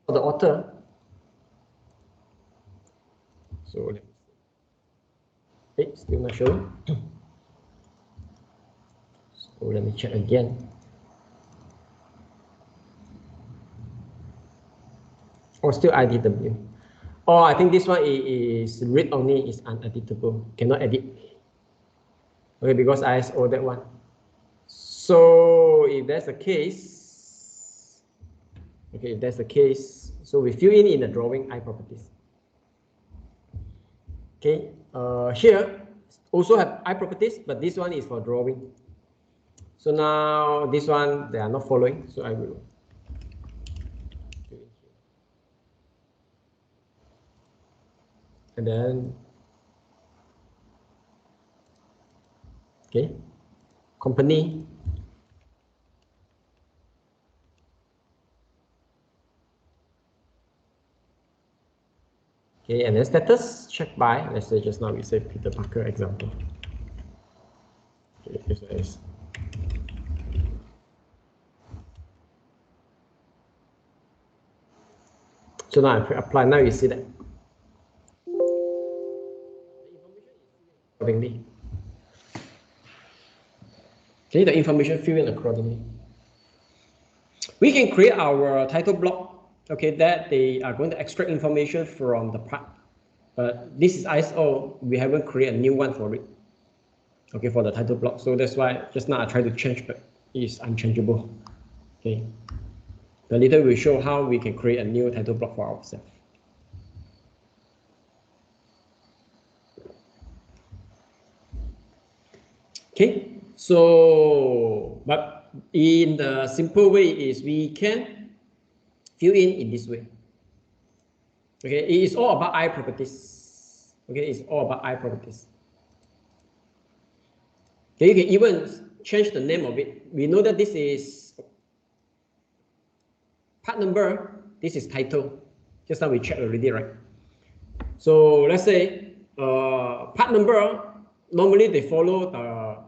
For the author, so it's still not showing. So let me check again. Oh, still editable. Oh, I think this one is read only, is uneditable, cannot edit. Okay, because I saw that one. So if that's the case, okay, if that's the case, so we fill in the drawing I properties. Okay, here also have I properties, but this one is for drawing. So now this one, they are not following, so I will. And then, okay, company. Okay, and then status check by, let's say just now we say Peter Parker example. Okay, this is. So now I apply, now you see that. Accordingly. Okay, the information fill in accordingly. We can create our title block, okay, that they are going to extract information from the part. But this is ISO, we haven't created a new one for it. Okay, for the title block. So that's why just now I tried to change, but it's unchangeable. Okay. But later we'll show how we can create a new title block for ourselves. Okay, so but in the simple way is we can fill in this way. Okay, it is all about I properties. Okay, it's all about I properties. Okay, you can even change the name of it. We know that this is part number, this is title. Just now we checked already, right? So let's say part number, normally they follow the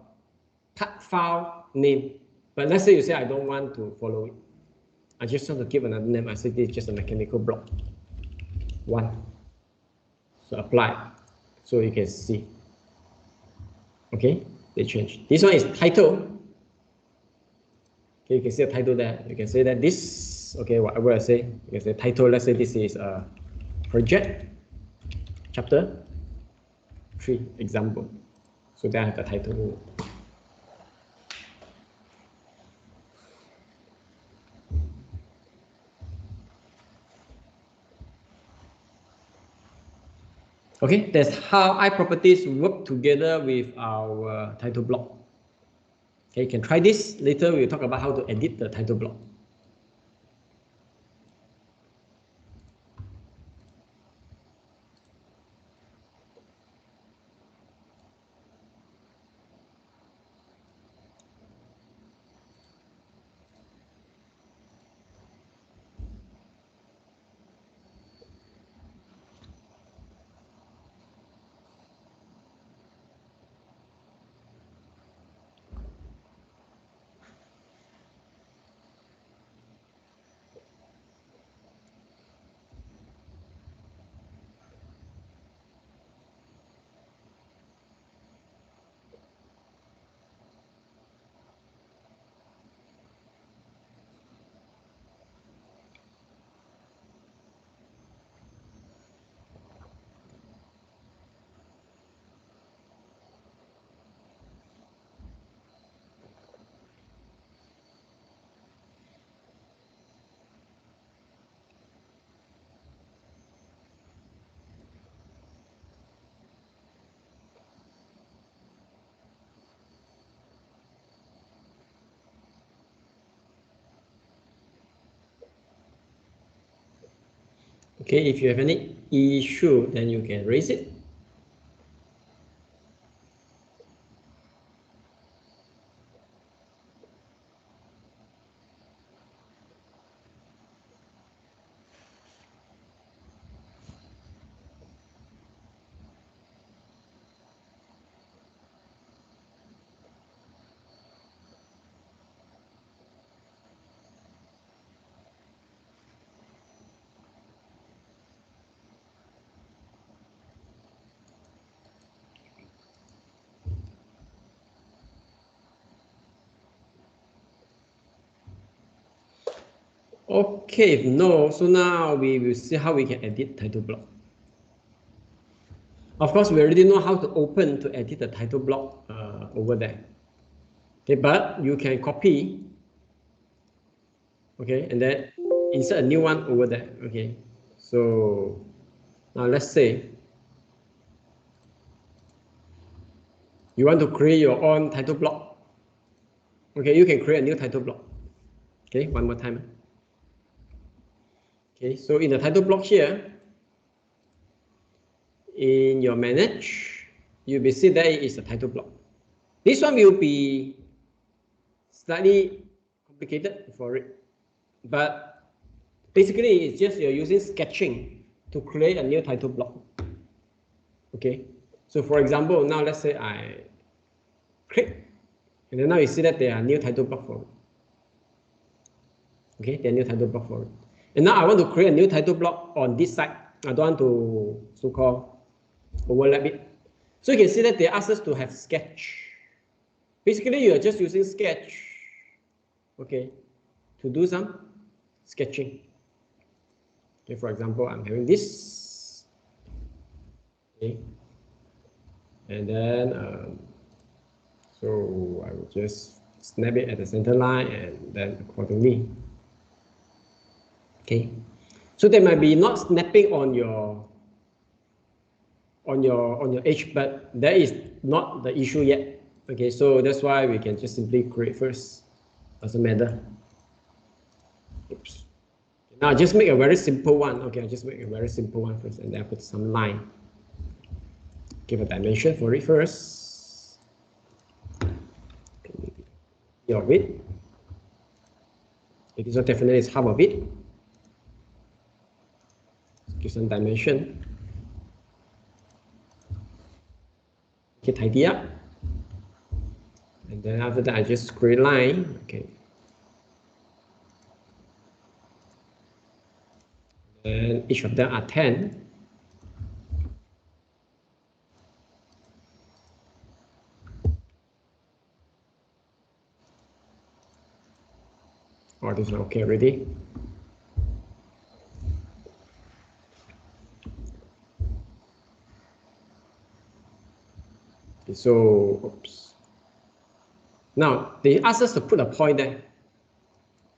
part file name. But let's say you say I don't want to follow it. I just want to give another name. I say this is just a mechanical block. 1. So apply. So you can see. Okay, they change. This one is title. Okay, you can see a title there. You can say that this, okay, whatever I say, you can say title, let's say this is a project, chapter 3, example. So there I have the title. Okay, that's how I properties work together with our title block. Okay, you can try this. Later we'll talk about how to edit the title block. Okay, if you have any issue, then you can raise it. Okay, if no, so now we will see how we can edit title block. Of course, we already know how to open to edit the title block over there. Okay, but you can copy, okay, and then insert a new one over there. Okay, so now let's say you want to create your own title block. Okay, you can create a new title block. Okay, one more time. Okay, so in the title block here, in your manage, you will see there is a title block. This one will be slightly complicated for it, but basically it's just you're using sketching to create a new title block. Okay, so for example, now let's say I click, and then now you see that there are new title block for it. Okay, there are new title block for it. And now I want to create a new title block on this side. I don't want to so-called overlap it. So you can see that they ask us to have sketch. Basically, you are just using sketch, okay, to do some sketching. Okay, for example, I'm having this, okay, and then so I will just snap it at the center line and then accordingly. Okay, so there might be not snapping on your edge, but that is not the issue yet. Okay, so that's why we can just simply create first. Doesn't matter. Oops. Now just make a very simple one. Okay, I just make a very simple one first, and then I put some line. Give a dimension for it first. Your width. Okay, so definitely it's half of it. Give some dimension. Okay, tidy up. And then after that, I just create line. Okay. And each of them are 10. Oh, this is okay already. Okay, so, oops. Now, they ask us to put a point there.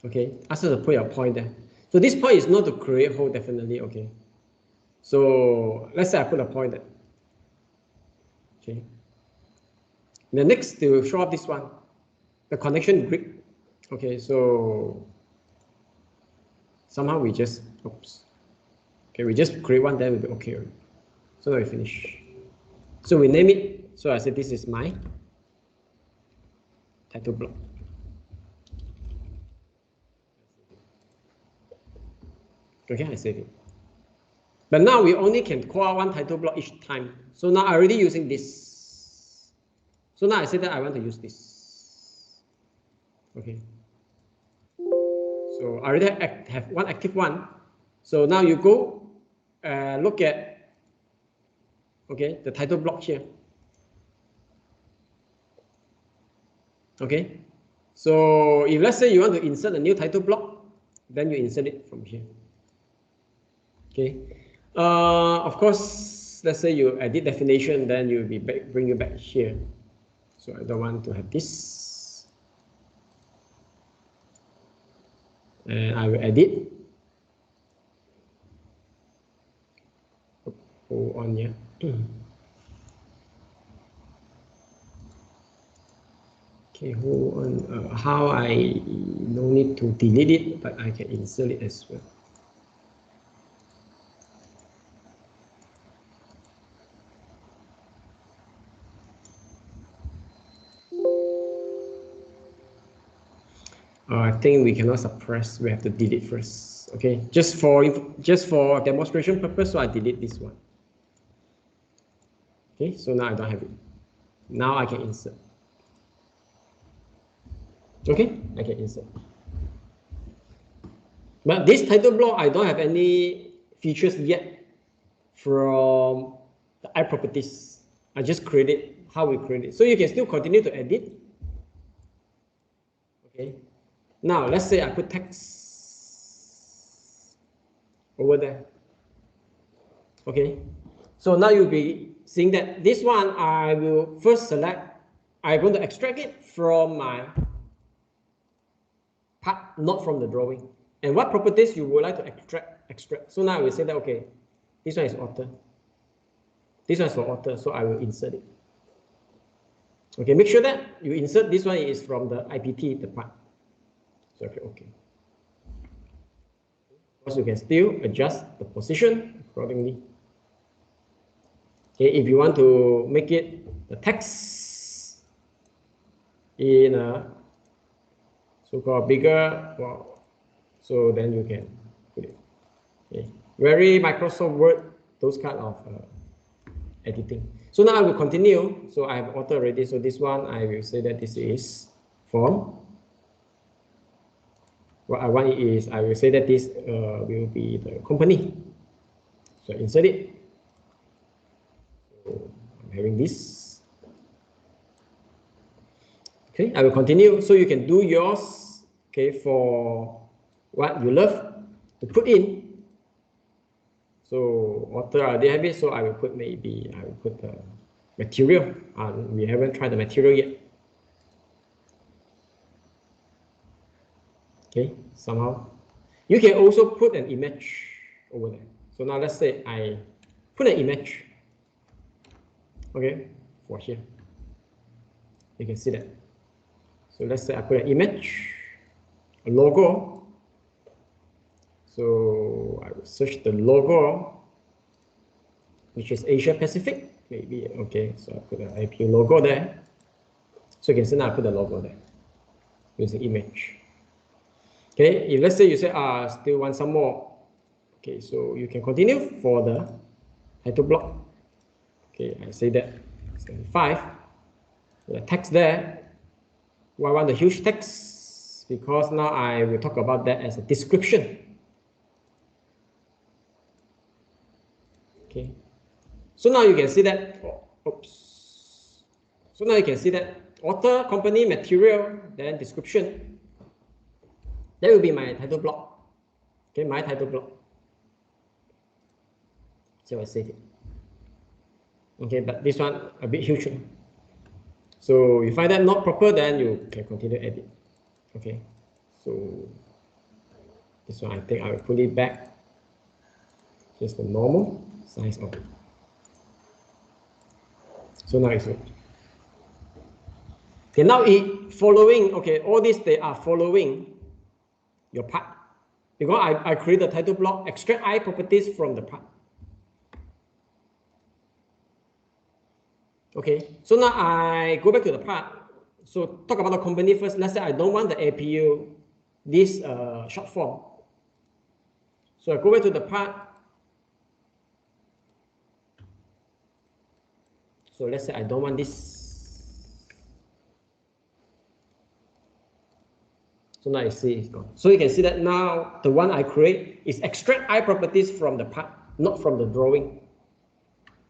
Okay, ask us to put a point there. So this point is not to create hole, definitely, okay. So let's say I put a point there. Okay. The next, they will show up this one, the connection grid. Okay, so somehow we just, oops. Okay, we just create one, then we'll be okay. So now we finish. So we name it. So I said this is my title block. Okay, I save it. But now we only can call out one title block each time. So now I'm already using this. So now I say that I want to use this. Okay. So I already have one active one. So now you go look at, okay, the title block here. Okay. So if let's say you want to insert a new title block, then you insert it from here. Okay. Of course, let's say you edit definition, then you'll be bring it back here. So I don't want to have this. And I will edit. Hold on here. Okay, hold on. How I no need to delete it, but I can insert it as well. I think we cannot suppress. We have to delete first. Okay, just for demonstration purpose, so I delete this one. Okay, so now I don't have it. Now I can insert. Okay, I can insert. But this title block, I don't have any features yet from the iProperties. I just created how we create it. So you can still continue to edit. Okay. Now let's say I put text. over there. Okay, so now you'll be seeing that this one I will first select. I'm going to extract it from my part, not from the drawing. And what properties you would like to extract. So now I will say that, okay, this one is author. This one is for author, so I will insert it. Okay, make sure that you insert this one is from the IPT, the part. So okay. Of course, you can still adjust the position accordingly. Okay, if you want to make it the text in a so-called bigger, well, so then you can put it. Okay, very Microsoft Word, those kind of editing. So now I will continue. So I have author already. So this one I will say that this is form. What I want is I will say that this will be the company. So insert it. So I'm having this. Okay, I will continue. So you can do yours. Okay, for what you love to put in. So author I already have it. So I will put maybe I will put the material. We haven't tried the material yet. Okay, somehow. You can also put an image over there. So now let's say I put an image. Okay, for here. You can see that. So let's say I put an image, a logo. So I will search the logo, which is Asia Pacific. Maybe, okay, so I put an IP logo there. So you can see now I put the logo there using image. Okay, if let's say you say, still want some more. Okay, so you can continue for the title block. Okay, I say that 75. The text there. Why want the huge text? Because now I will talk about that as a description. Okay, so now you can see that. Oops. So now you can see that author, company, material, then description. That will be my title block. Okay, my title block. So I save it. Okay, but this one a bit huge. So you find that not proper, then you can continue edit. Okay, so this one I think I will put it back. Just the normal size of it. So now it's good. Okay, now it following. Okay, all these they are following your part. Because I create the title block, extract I properties from the part. Okay, so now I go back to the part. So talk about the company first. Let's say I don't want the APU, this short form. So I go back to the part. So let's say I don't want this. So now you see it's gone. So you can see that now the one I create is extract I properties from the part, not from the drawing.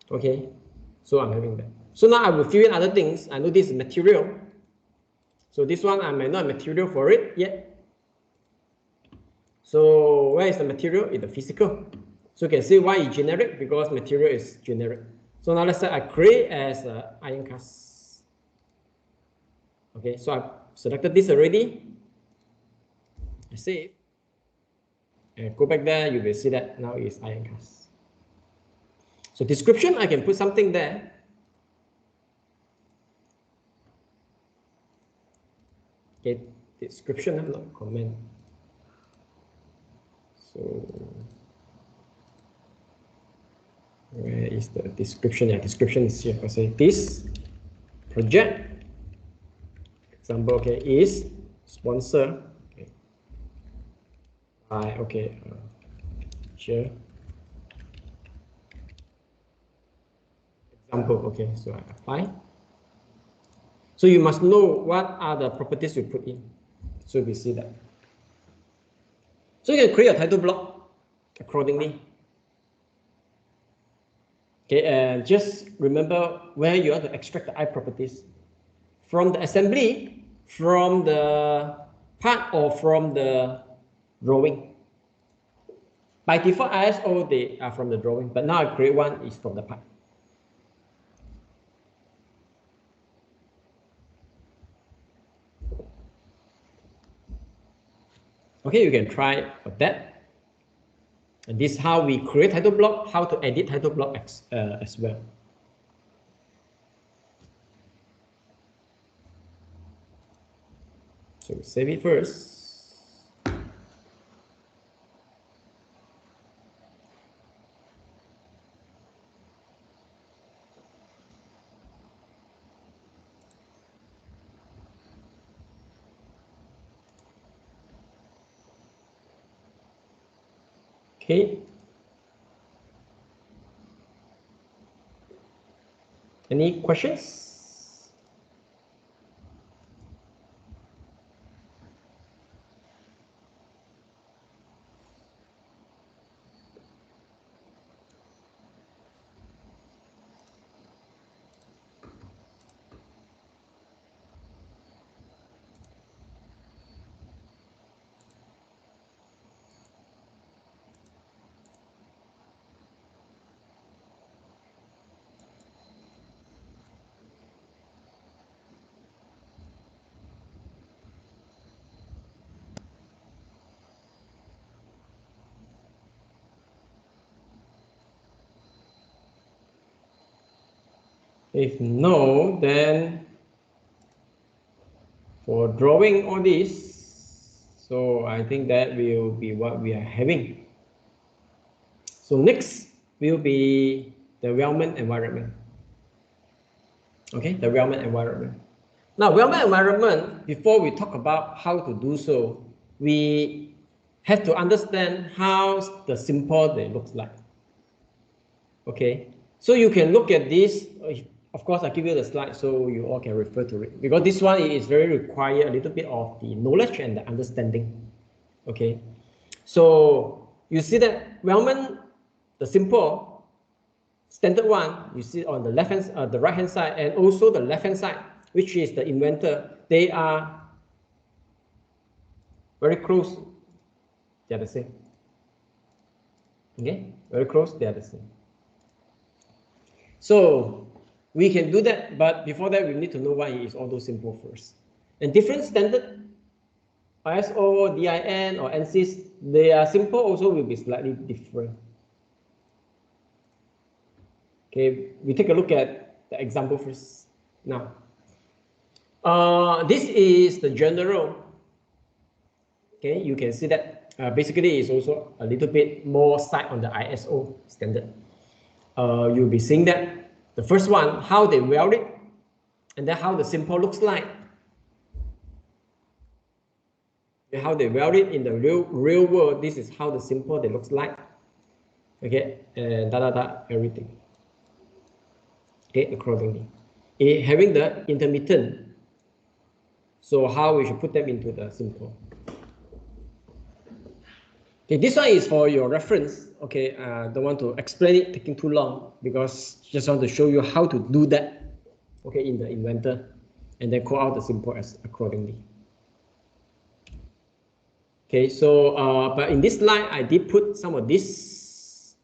Okay, so I'm having that. So now I will fill in other things. I know this is material. So this one I may not have material for it yet. So where is the material? In the physical. So you can see why it's generic, because material is generic. So now let's say I create as an iron cast. Okay, so I've selected this already. I save. And go back there, you will see that now it's iron cast. So description, I can put something there. Okay, description, not comment. So where is the description? Yeah, description is here. I say this project example, okay, is sponsor. Okay, okay, share example. Okay, so I apply. So you must know what are the properties you put in. So we see that. So you can create a title block accordingly. Okay, and just remember where you want to extract the I properties. From the assembly, from the part, or from the drawing. By default, ISO, they are from the drawing, but now I create one is from the part. Okay, you can try for that. And this is how we create title block, how to edit title block as well. So save it first. Okay. Any questions? If no, then for drawing all this, so I think that will be what we are having. So next will be the Wellman environment. Okay, the Wellman environment. Now, Wellman environment, before we talk about how to do so, we have to understand how the simple they look like. Okay, so you can look at this. Of course, I give you the slide so you all can refer to it, because this one is very require a little bit of the knowledge and the understanding. Okay, so you see that Wellman, the simple standard one, you see on the left hand, the right hand side, and also the left hand side, which is the Inventor. They are very close. They are the same. Okay, very close. They are the same. So we can do that, but before that, we need to know what is all those simple first. And different standard, ISO, DIN, or ANSYS, they are simple also will be slightly different. Okay, we take a look at the example first. Now, this is the general. Okay, you can see that basically it's also a little bit more side on the ISO standard. You'll be seeing that the first one, how they weld it, and then how the simple looks like. How they weld it in the real world, this is how the simple they looks like. Okay, and everything. Okay, accordingly. Having the intermittent. So how we should put them into the simple. Okay, this one is for your reference. Okay, don't want to explain it taking too long, because just want to show you how to do that. Okay, in the Inventor, and then call out the simple as accordingly. Okay, so but in this slide, I did put some of this.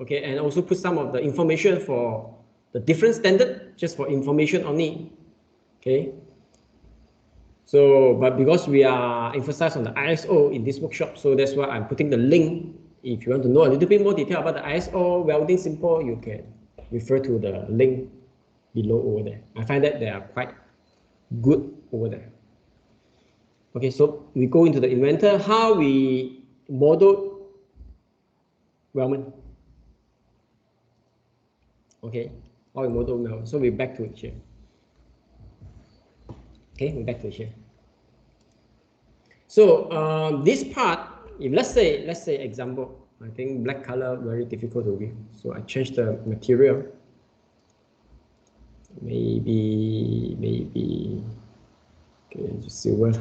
Okay, and also put some of the information for the different standard, just for information only. Okay. So, but because we are emphasized on the ISO in this workshop, so that's why I'm putting the link. If you want to know a little bit more detail about the ISO welding simple, you can refer to the link below over there. I find that they are quite good over there. Okay, so we go into the Inventor, how we model Wellman. Okay, how we model Wellman. So we're back to it here. Okay, we're back to it here. So this part, if let's say example, I think black color very difficult to read. So I change the material. Maybe okay, just silver.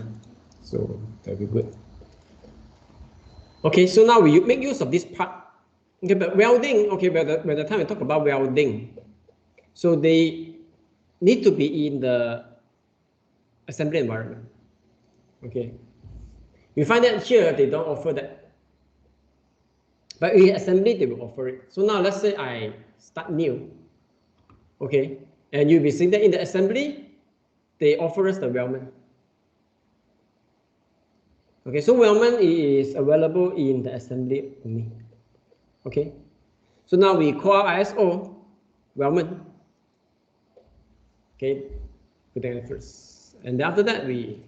So that'll be good. Okay, so now we make use of this part. Okay, but welding, okay, by the time we talk about welding, so they need to be in the assembly environment. Okay, we find that here they don't offer that. But in assembly, they will offer it. So now let's say I start new, okay, and you'll be seeing that in the assembly, they offer us the weldment. Okay, so weldment is available in the assembly only. Okay, so now we call ISO weldment. Okay, put that first, and then after that we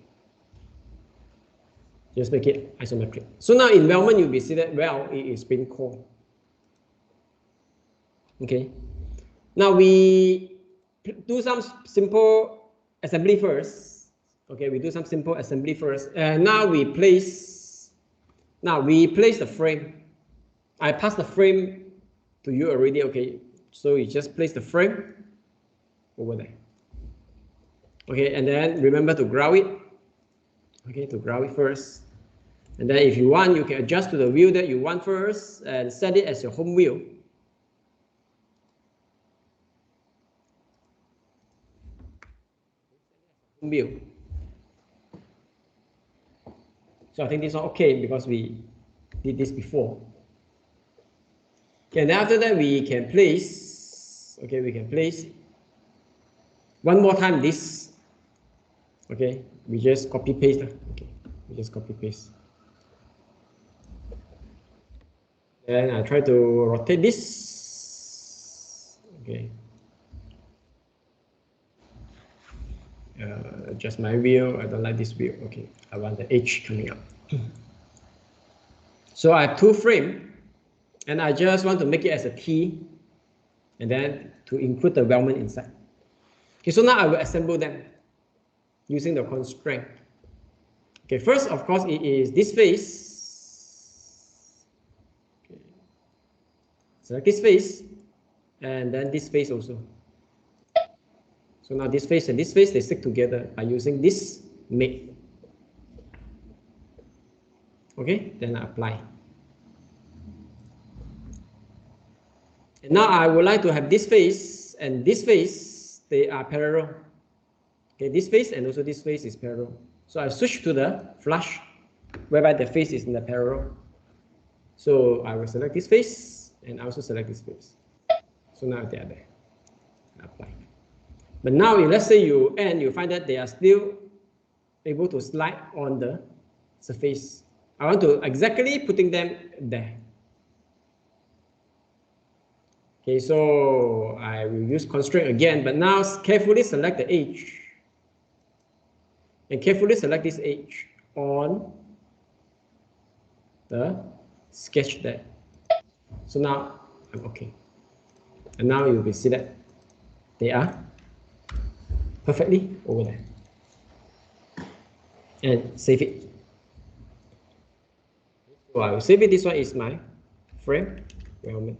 just make it isometric. So now in weldment, you'll be see that weld it is being called. Okay, now we do some simple assembly first. Okay, we do some simple assembly first, and now we place the frame. I passed the frame to you already. Okay, so you just place the frame over there. Okay, and then remember to ground it. Okay, to ground it first. And then if you want, you can adjust to the view that you want first and set it as your home view. Home view. So I think this is okay because we did this before. Okay, and then after that we can place, okay, we can place one more time this. Okay, we just copy paste. Okay, we just copy paste. And I try to rotate this. Okay. Just my view. I don't like this view. Okay, I want the edge coming up. So I have two frames, and I just want to make it as a T, and then to include the weldment inside. Okay, so now I will assemble them using the constraint. Okay, first, of course, it is this face. Okay. Select this face, and then this face also. So now this face and this face, they stick together by using this make. Okay, then I apply. And now I would like to have this face and this face, they are parallel. Okay, this face and also this face is parallel. So I switch to the flush, whereby the face is in the parallel. So I will select this face and also select this face. So now they are there. Apply. But now, if let's say you find that they are still able to slide on the surface. I want to exactly putting them there. Okay, so I will use constraint again, but now carefully select the edge. And carefully select this edge on the sketch there. So now I'm okay. And now you will see that they are perfectly over there. And save it. So I will save it. This one is my frame weldment.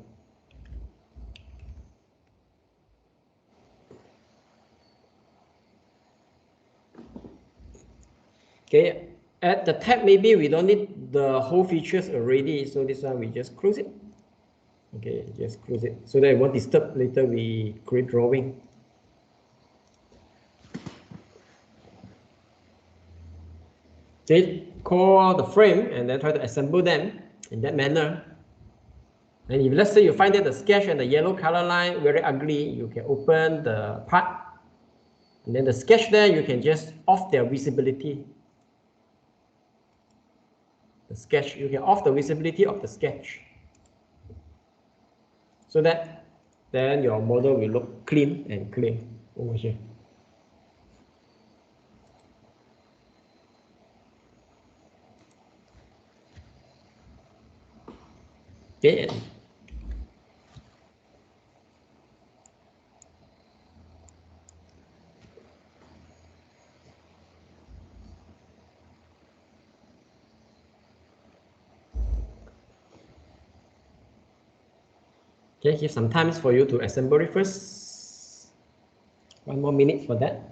Okay, at the tab, maybe we don't need the whole features already. So this one we just close it. Okay, just close it so that it won't disturb later we create drawing. Okay, call the frame and then try to assemble them in that manner. And if let's say you find that the sketch and the yellow color line very ugly, you can open the part. And then the sketch there, you can just off their visibility. The sketch, you can off the visibility of the sketch. So that then your model will look clean and clear over here. Okay. Okay, give some time for you to assemble it first. 1 more minute for that.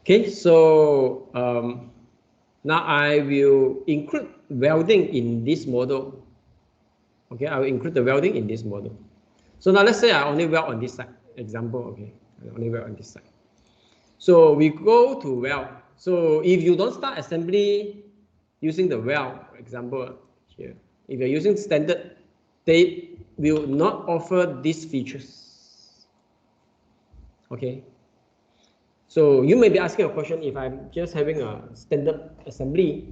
Okay, so now I will include welding in this model. Okay, I will include the welding in this model. So now let's say I only weld on this side. Example, okay, I only weld on this side. So we go to weld. So if you don't start assembly using the weld, for example, here, if you're using standard, they will not offer these features. Okay. So you may be asking a question, if I'm just having a standard assembly,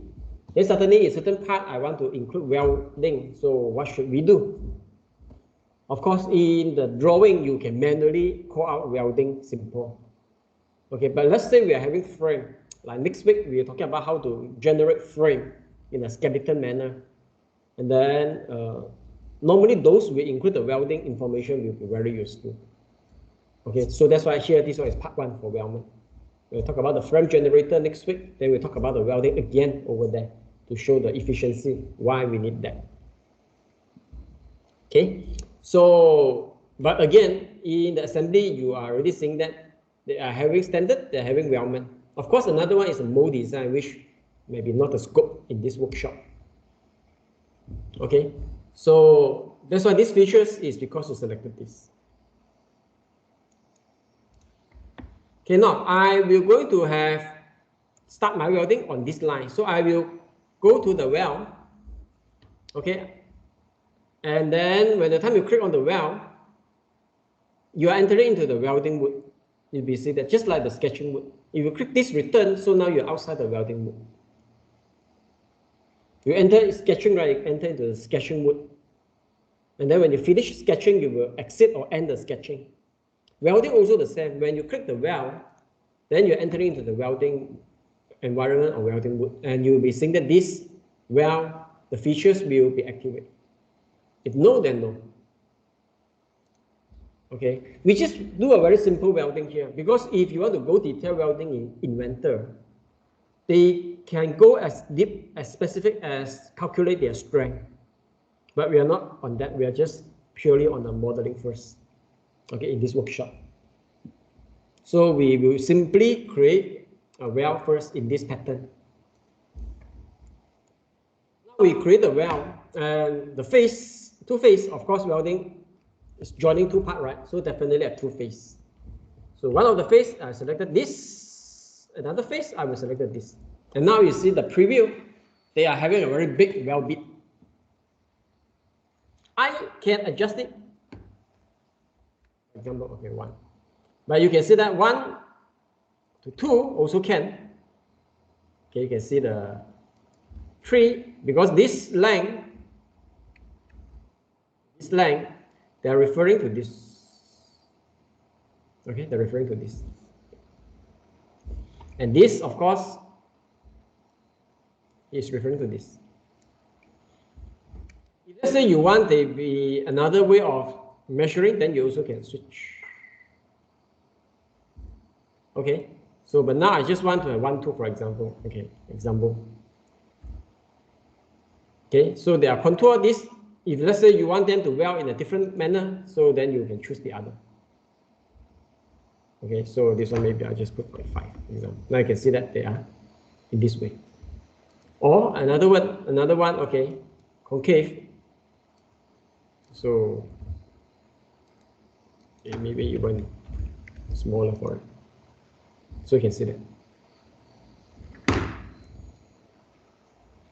then suddenly in certain part I want to include welding. So what should we do? Of course, in the drawing, you can manually call out welding simple. Okay, but let's say we are having frame. Like next week, we are talking about how to generate frame in a skeleton manner. And then normally those will include the welding information will be very useful. Okay, so that's why here this one is part 1 for weldment. We'll talk about the frame generator next week. Then we'll talk about the welding again over there to show the efficiency, why we need that. Okay, so, but again, in the assembly, you are already seeing that they are having standard, they're having weldment. Of course, another one is a mold design, which maybe not a scope in this workshop. Okay, so that's why these features is because you selected this. Okay, now I will going to start my welding on this line. So I will go to the weld. Okay, and then when the time you click on the weld, you are entering into the welding mode. You'll be see that just like the sketching mode. If you click this return, so now you're outside the welding mode. You enter sketching, right? You enter into the sketching mode. And then when you finish sketching, you will exit or end the sketching. Welding also the same. When you click the weld, then you're entering into the welding environment or welding mode. And you'll be seeing that this weld, the features will be activated. If no, then no. Okay, we just do a very simple welding here, because if you want to go detail welding in Inventor, they can go as deep, as specific as calculate their strength. But we are not on that. We are just purely on the modeling first. Okay, in this workshop. So we will simply create a weld first in this pattern. Now we create the weld, and the face, two face, of course, welding is joining two parts, right? So definitely a two face. So one of the face, I selected this. Another face, I will select this. And now you see the preview. They are having a very big weld bit. I can adjust it. For example, okay, 1. But you can see that 1 to 2 also can. Okay, you can see the 3, because this length, they're referring to this. Okay, they're referring to this. And this, of course, is referring to this. If let's say you want to be another way of measuring, then you also can switch. Okay, so but now I just want to have 1, 2, for example. Okay, example. Okay, so they are contour this. If let's say you want them to weld in a different manner, so then you can choose the other. Okay, so this one maybe I'll just put 0.5 example. Now you can see that they are in this way. Or another one, okay, concave. So okay, maybe even smaller for it. So you can see that.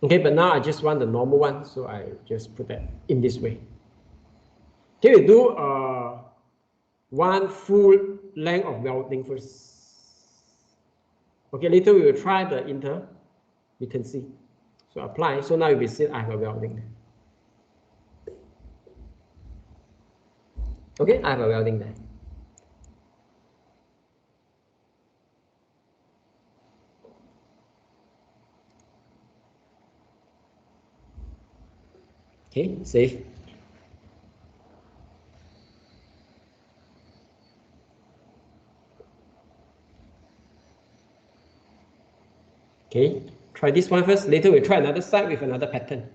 Okay, but now I just want the normal one, so I just put that in this way. Okay, we do one full length of welding first. Okay, later we will try the intermittency. So apply. So now you will see I have a welding. Okay, I have a welding there. Okay, save. Okay, try this one first. Later we'll try another side with another pattern.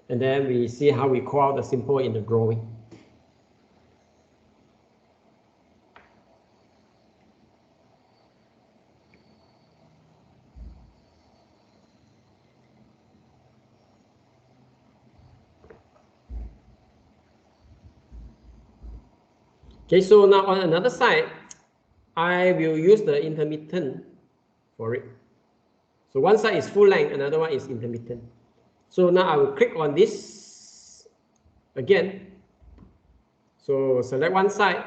And then we see how we call out the symbol in the drawing. Okay, so now on another side, I will use the intermittent for it. So one side is full length, another one is intermittent. So now I will click on this again. So select one side,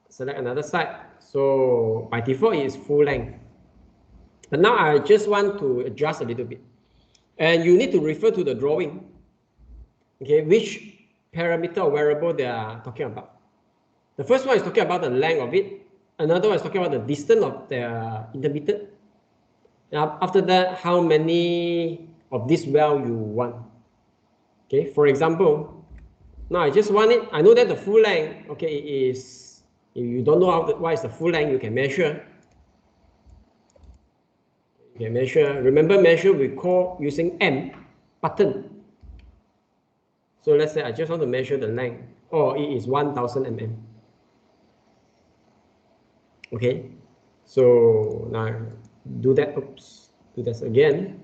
select another side. So by default, it is full length. But now I just want to adjust a little bit. And you need to refer to the drawing, okay, which parameter or variable they are talking about. The first one is talking about the length of it. Another one is talking about the distance of the intermittent. Now, after that, how many of this well you want. Okay, for example, now I just want it. I know that the full length, okay, it is, if you don't know what is the full length, you can measure. You can measure. Remember, measure we call using M button. So let's say I just want to measure the length. Oh, it is 1000 mm. Okay, so now do that. Oops, do this again.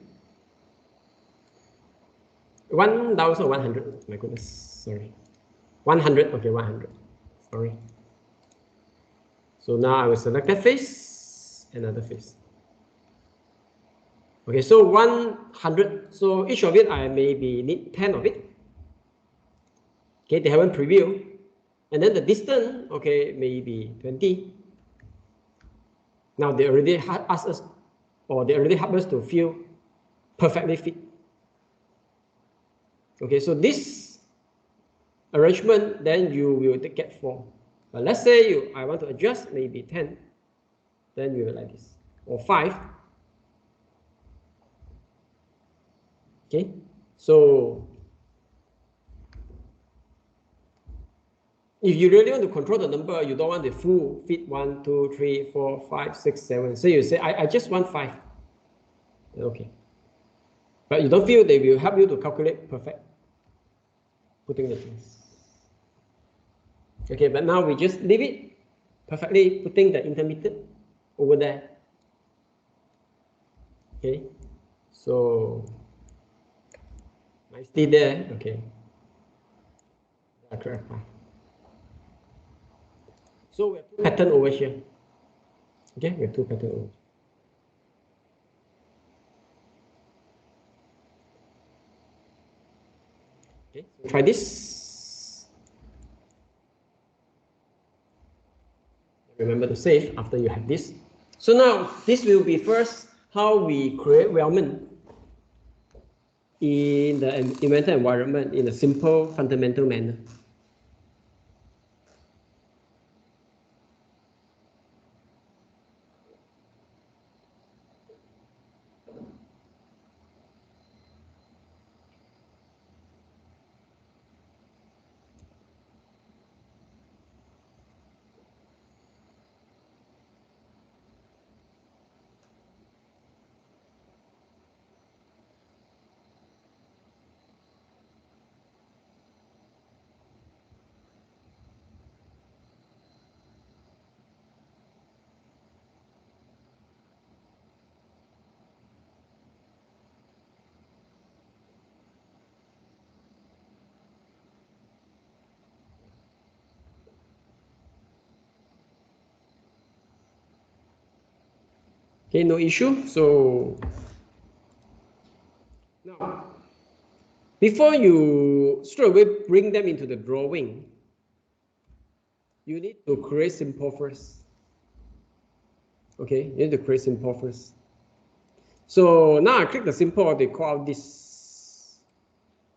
1100. My goodness, sorry. 100. Okay, 100. Sorry. So now I will select that face, another face. Okay, so 100. So each of it I maybe need 10 of it. Okay, they haven't previewed. And then the distance, okay, maybe 20. Now they already asked us, or they already help us to feel perfectly fit. Okay, so this arrangement, then you will get 4. But let's say I want to adjust maybe 10, then you will like this, or 5. Okay, so if you really want to control the number, you don't want the full fit 1, 2, 3, 4, 5, 6, 7. So you say, I just want 5. Okay. But you don't feel they will help you to calculate perfect. Putting the things. Okay, but now we just leave it perfectly, putting the intermittent over there. Okay, so nicely there. Okay. Clarify. So we have 2 patterns over here. Okay, we have 2 patterns over. Okay, so try this. Remember to save after you have this. So now this will be first how we create weldment in the Inventor environment in a simple fundamental manner. Okay, no issue. So now, before you straight away bring them into the drawing, you need to create simple first. Okay, you need to create simple first. So now I click the simple, they call out this.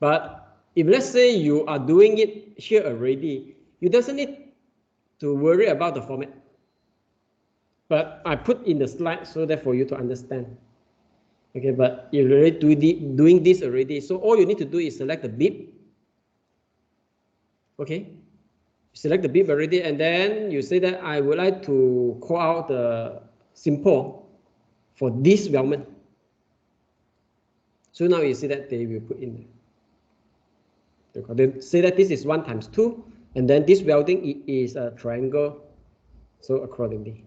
But if let's say you are doing it here already, you doesn't need to worry about the format. But I put in the slide so that for you to understand. Okay, but you're already doing this already. So all you need to do is select the bib. Okay, select the bib already, and then you say that I would like to call out the simple for this weldment. So now you see that they will put in there. They say that this is 1 times 2, and then this welding is a triangle. So accordingly.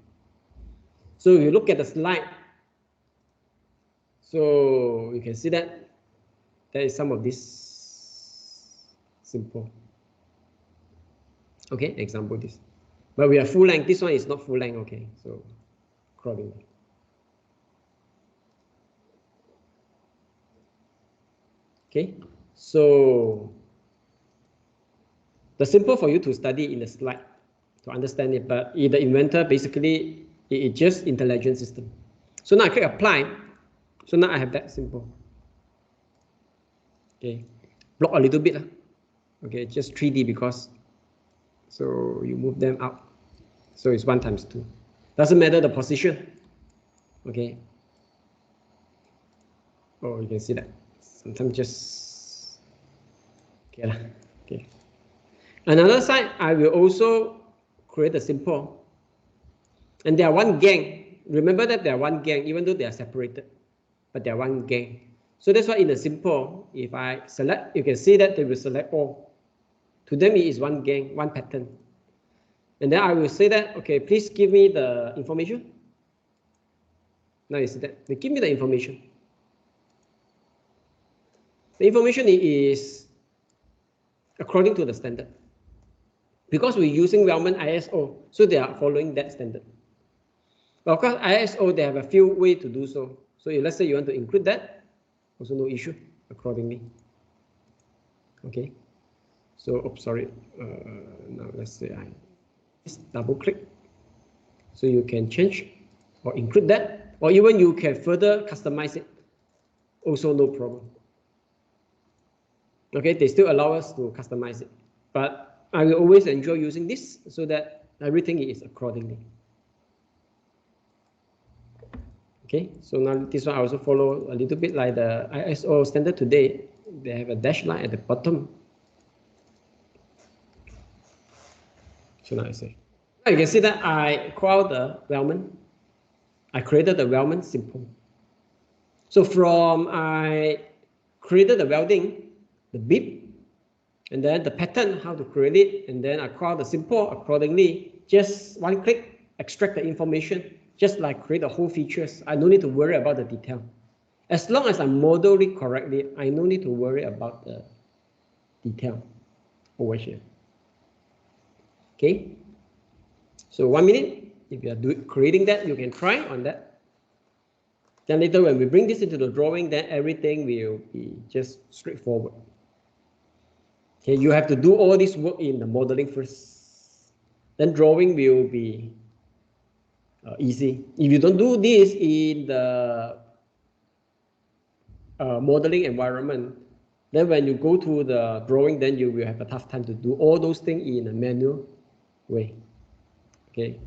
So if you look at the slide, so you can see that there is some of this simple. Okay, example this. But we are full length. This one is not full length. Okay, so accordingly. Okay, so the simple for you to study in the slide to understand it, but in the Inventor, basically, it's just intelligent system. So now I click apply. So now I have that simple. Okay, block a little bit. Okay, just 3D because, so you move them out. So it's 1 times 2. Doesn't matter the position. Okay. Oh, you can see that. Sometimes just, okay. Okay. Another side, I will also create a simple. And they are one gang. Remember that they are one gang, even though they are separated, but they are one gang. So that's why in the simple, if I select, you can see that they will select all. To them, it is one gang, one pattern. And then I will say that, okay, please give me the information. Now you see that, they give me the information. The information is according to the standard. Because we're using Wellman ISO, so they are following that standard. But of course, ISO, they have a few ways to do so. So if let's say you want to include that, also no issue accordingly. Okay. So, oops, sorry. Now let's say I just double click. So you can change or include that, or even you can further customize it. Also no problem. Okay, they still allow us to customize it. But I will always enjoy using this so that everything is accordingly. Okay, so now this one I also follow a little bit like the ISO standard today. They have a dash line at the bottom. So now I say, now you can see that I called the Wellman. I created the Wellman simple. So from I created the welding, the bib, and then the pattern, how to create it, and then I call the simple accordingly. Just one click, extract the information, just like create the whole features. I don't need to worry about the detail. As long as I model it correctly, I no need to worry about the detail over here. Okay, so 1 minute. If you are creating that, you can try on that. Then later when we bring this into the drawing, then everything will be just straightforward. Okay, you have to do all this work in the modeling first. Then drawing will be easy. If you don't do this in the modeling environment, then when you go to the drawing, then you will have a tough time to do all those things in a manual way. Okay.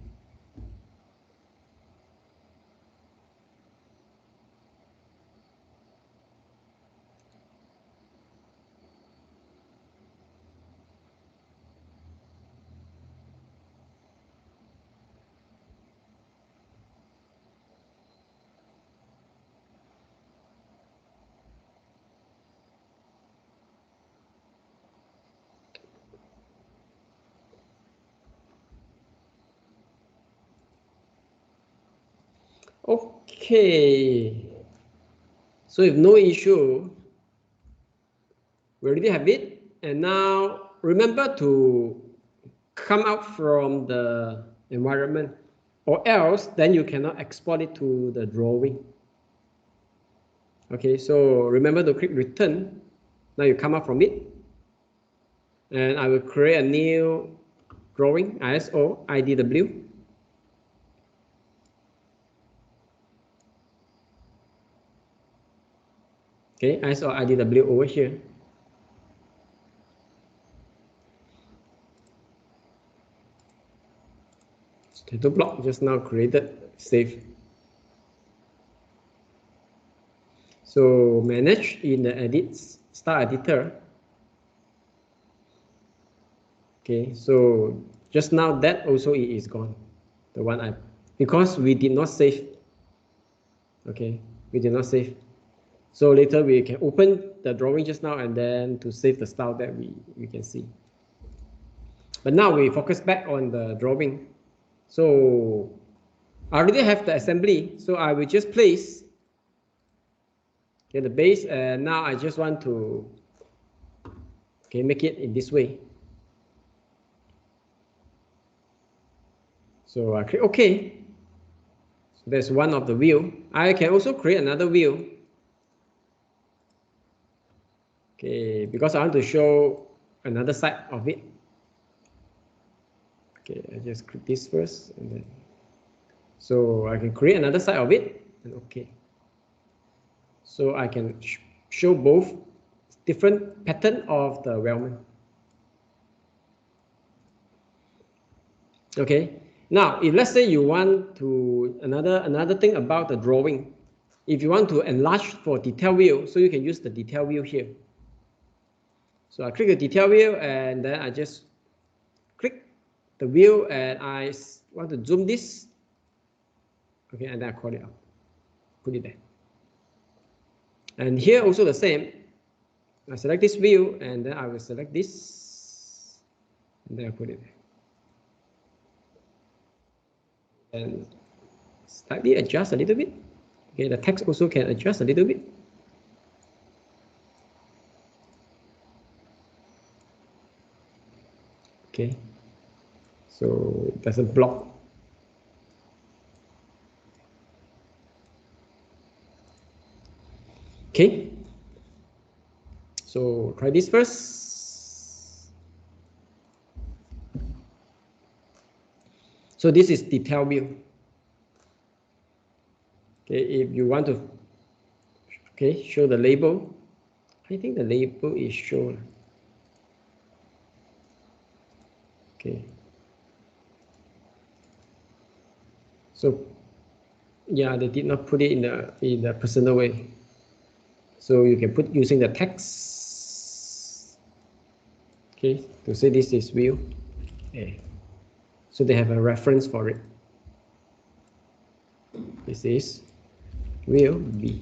Okay, so if no issue, we already have it. And now remember to come out from the environment, or else then you cannot export it to the drawing. Okay, so remember to click return. Now you come out from it. And I will create a new drawing, ISO IDW. Okay, ISO IDW over here. Status block just now created, save. So manage in the edits, start editor. Okay, so just now that also it is gone. The one I, because we did not save. Okay, we did not save. So later we can open the drawing just now and then to save the style that we can see. But now we focus back on the drawing. So I already have the assembly, so I will just place the base, and now I just want to make it in this way. So I click OK. So there's one of the view. I can also create another view. Okay, because I want to show another side of it. Okay, I just click this first, and then so I can create another side of it, and OK. So I can show both different pattern of the wellman. Okay. Now, if let's say you want to another thing about the drawing, if you want to enlarge for detail view, so you can use the detail view here. So I click the detail view, and then I just click the view, and I want to zoom this. Okay, and then I call it out, put it there. And here also the same. I select this view, and then I will select this, and then I put it there. And slightly adjust a little bit. Okay, the text also can adjust a little bit. Okay, so it doesn't block. Okay, so try this first. So this is detail view. Okay, if you want to, okay, show the label. I think the label is shown. Okay. So yeah, they did not put it in the personal way. So you can put using the text. Okay, to say this is view A. So they have a reference for it. This is view B.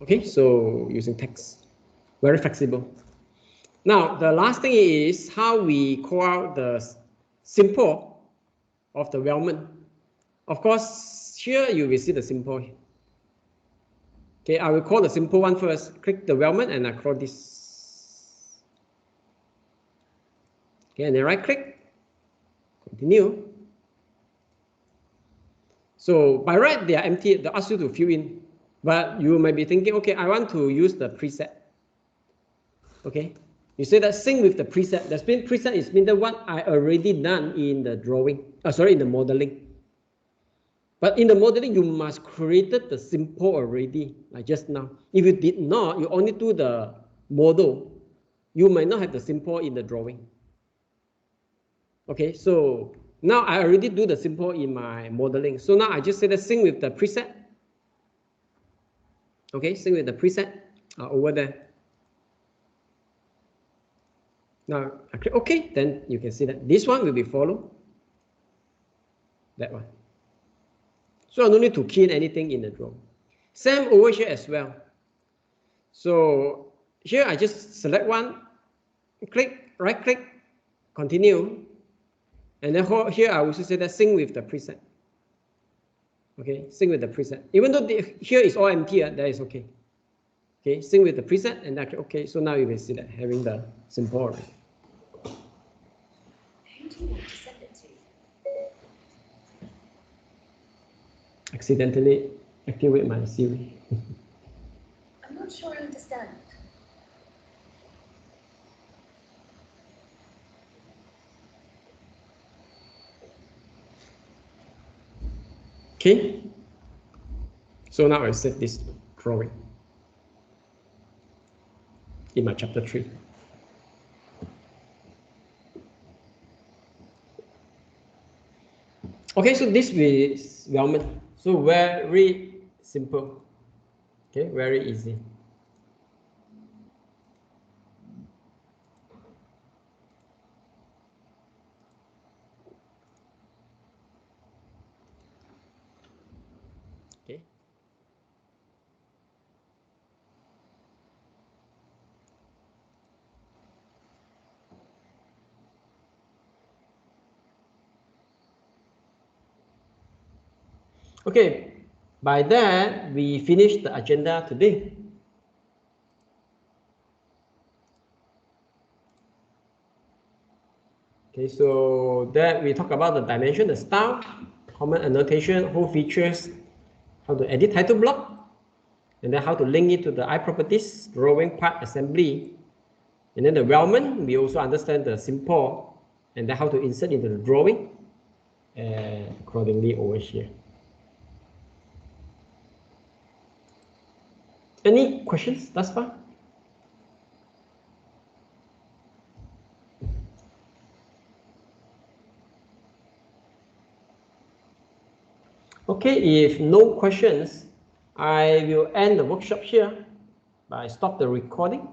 Okay, so using text, very flexible. Now, the last thing is how we call out the symbol of the wellman. Of course, here you will see the symbol. Okay, I will call the simple one first. Click the wellman, and I call this. Okay, and then right click, continue. So by right, they are empty. They ask you to fill in, but you might be thinking, okay, I want to use the preset. Okay, you say that sync with the preset. The preset is mean that what I already done in the drawing. In the modeling. But in the modeling, you must create the symbol already, like just now. If you did not, you only do the model, you might not have the symbol in the drawing. Okay, so now I already do the symbol in my modeling. So now I just say that sync with the preset. Okay, sync with the preset over there. Now I click OK, then you can see that this one will be followed. That one. So I don't need to key in anything in the drawing. Same over here as well. So here I just select one, click, right click, continue. And then here I also say that sync with the preset. Okay, sync with the preset. Even though here is all empty, that is okay. Okay, sync with the preset, and that okay. So now you can see that having the symbol already. Who do you want to send it to? Accidentally activate my Siri. I'm not sure I understand. Okay. So now I set this drawing in my chapter 3. Okay, so this is wellman. So very simple. Okay, very easy. Okay. Okay, by that, we finished the agenda today. Okay, so that we talk about the dimension, the style, common annotation, whole features, how to edit title block, and then how to link it to the iProperties, drawing part assembly. And then the Wellman, we also understand the simple, and then how to insert into the drawing, accordingly over here. Any questions thus far? Okay, if no questions, I will end the workshop here by stop the recording.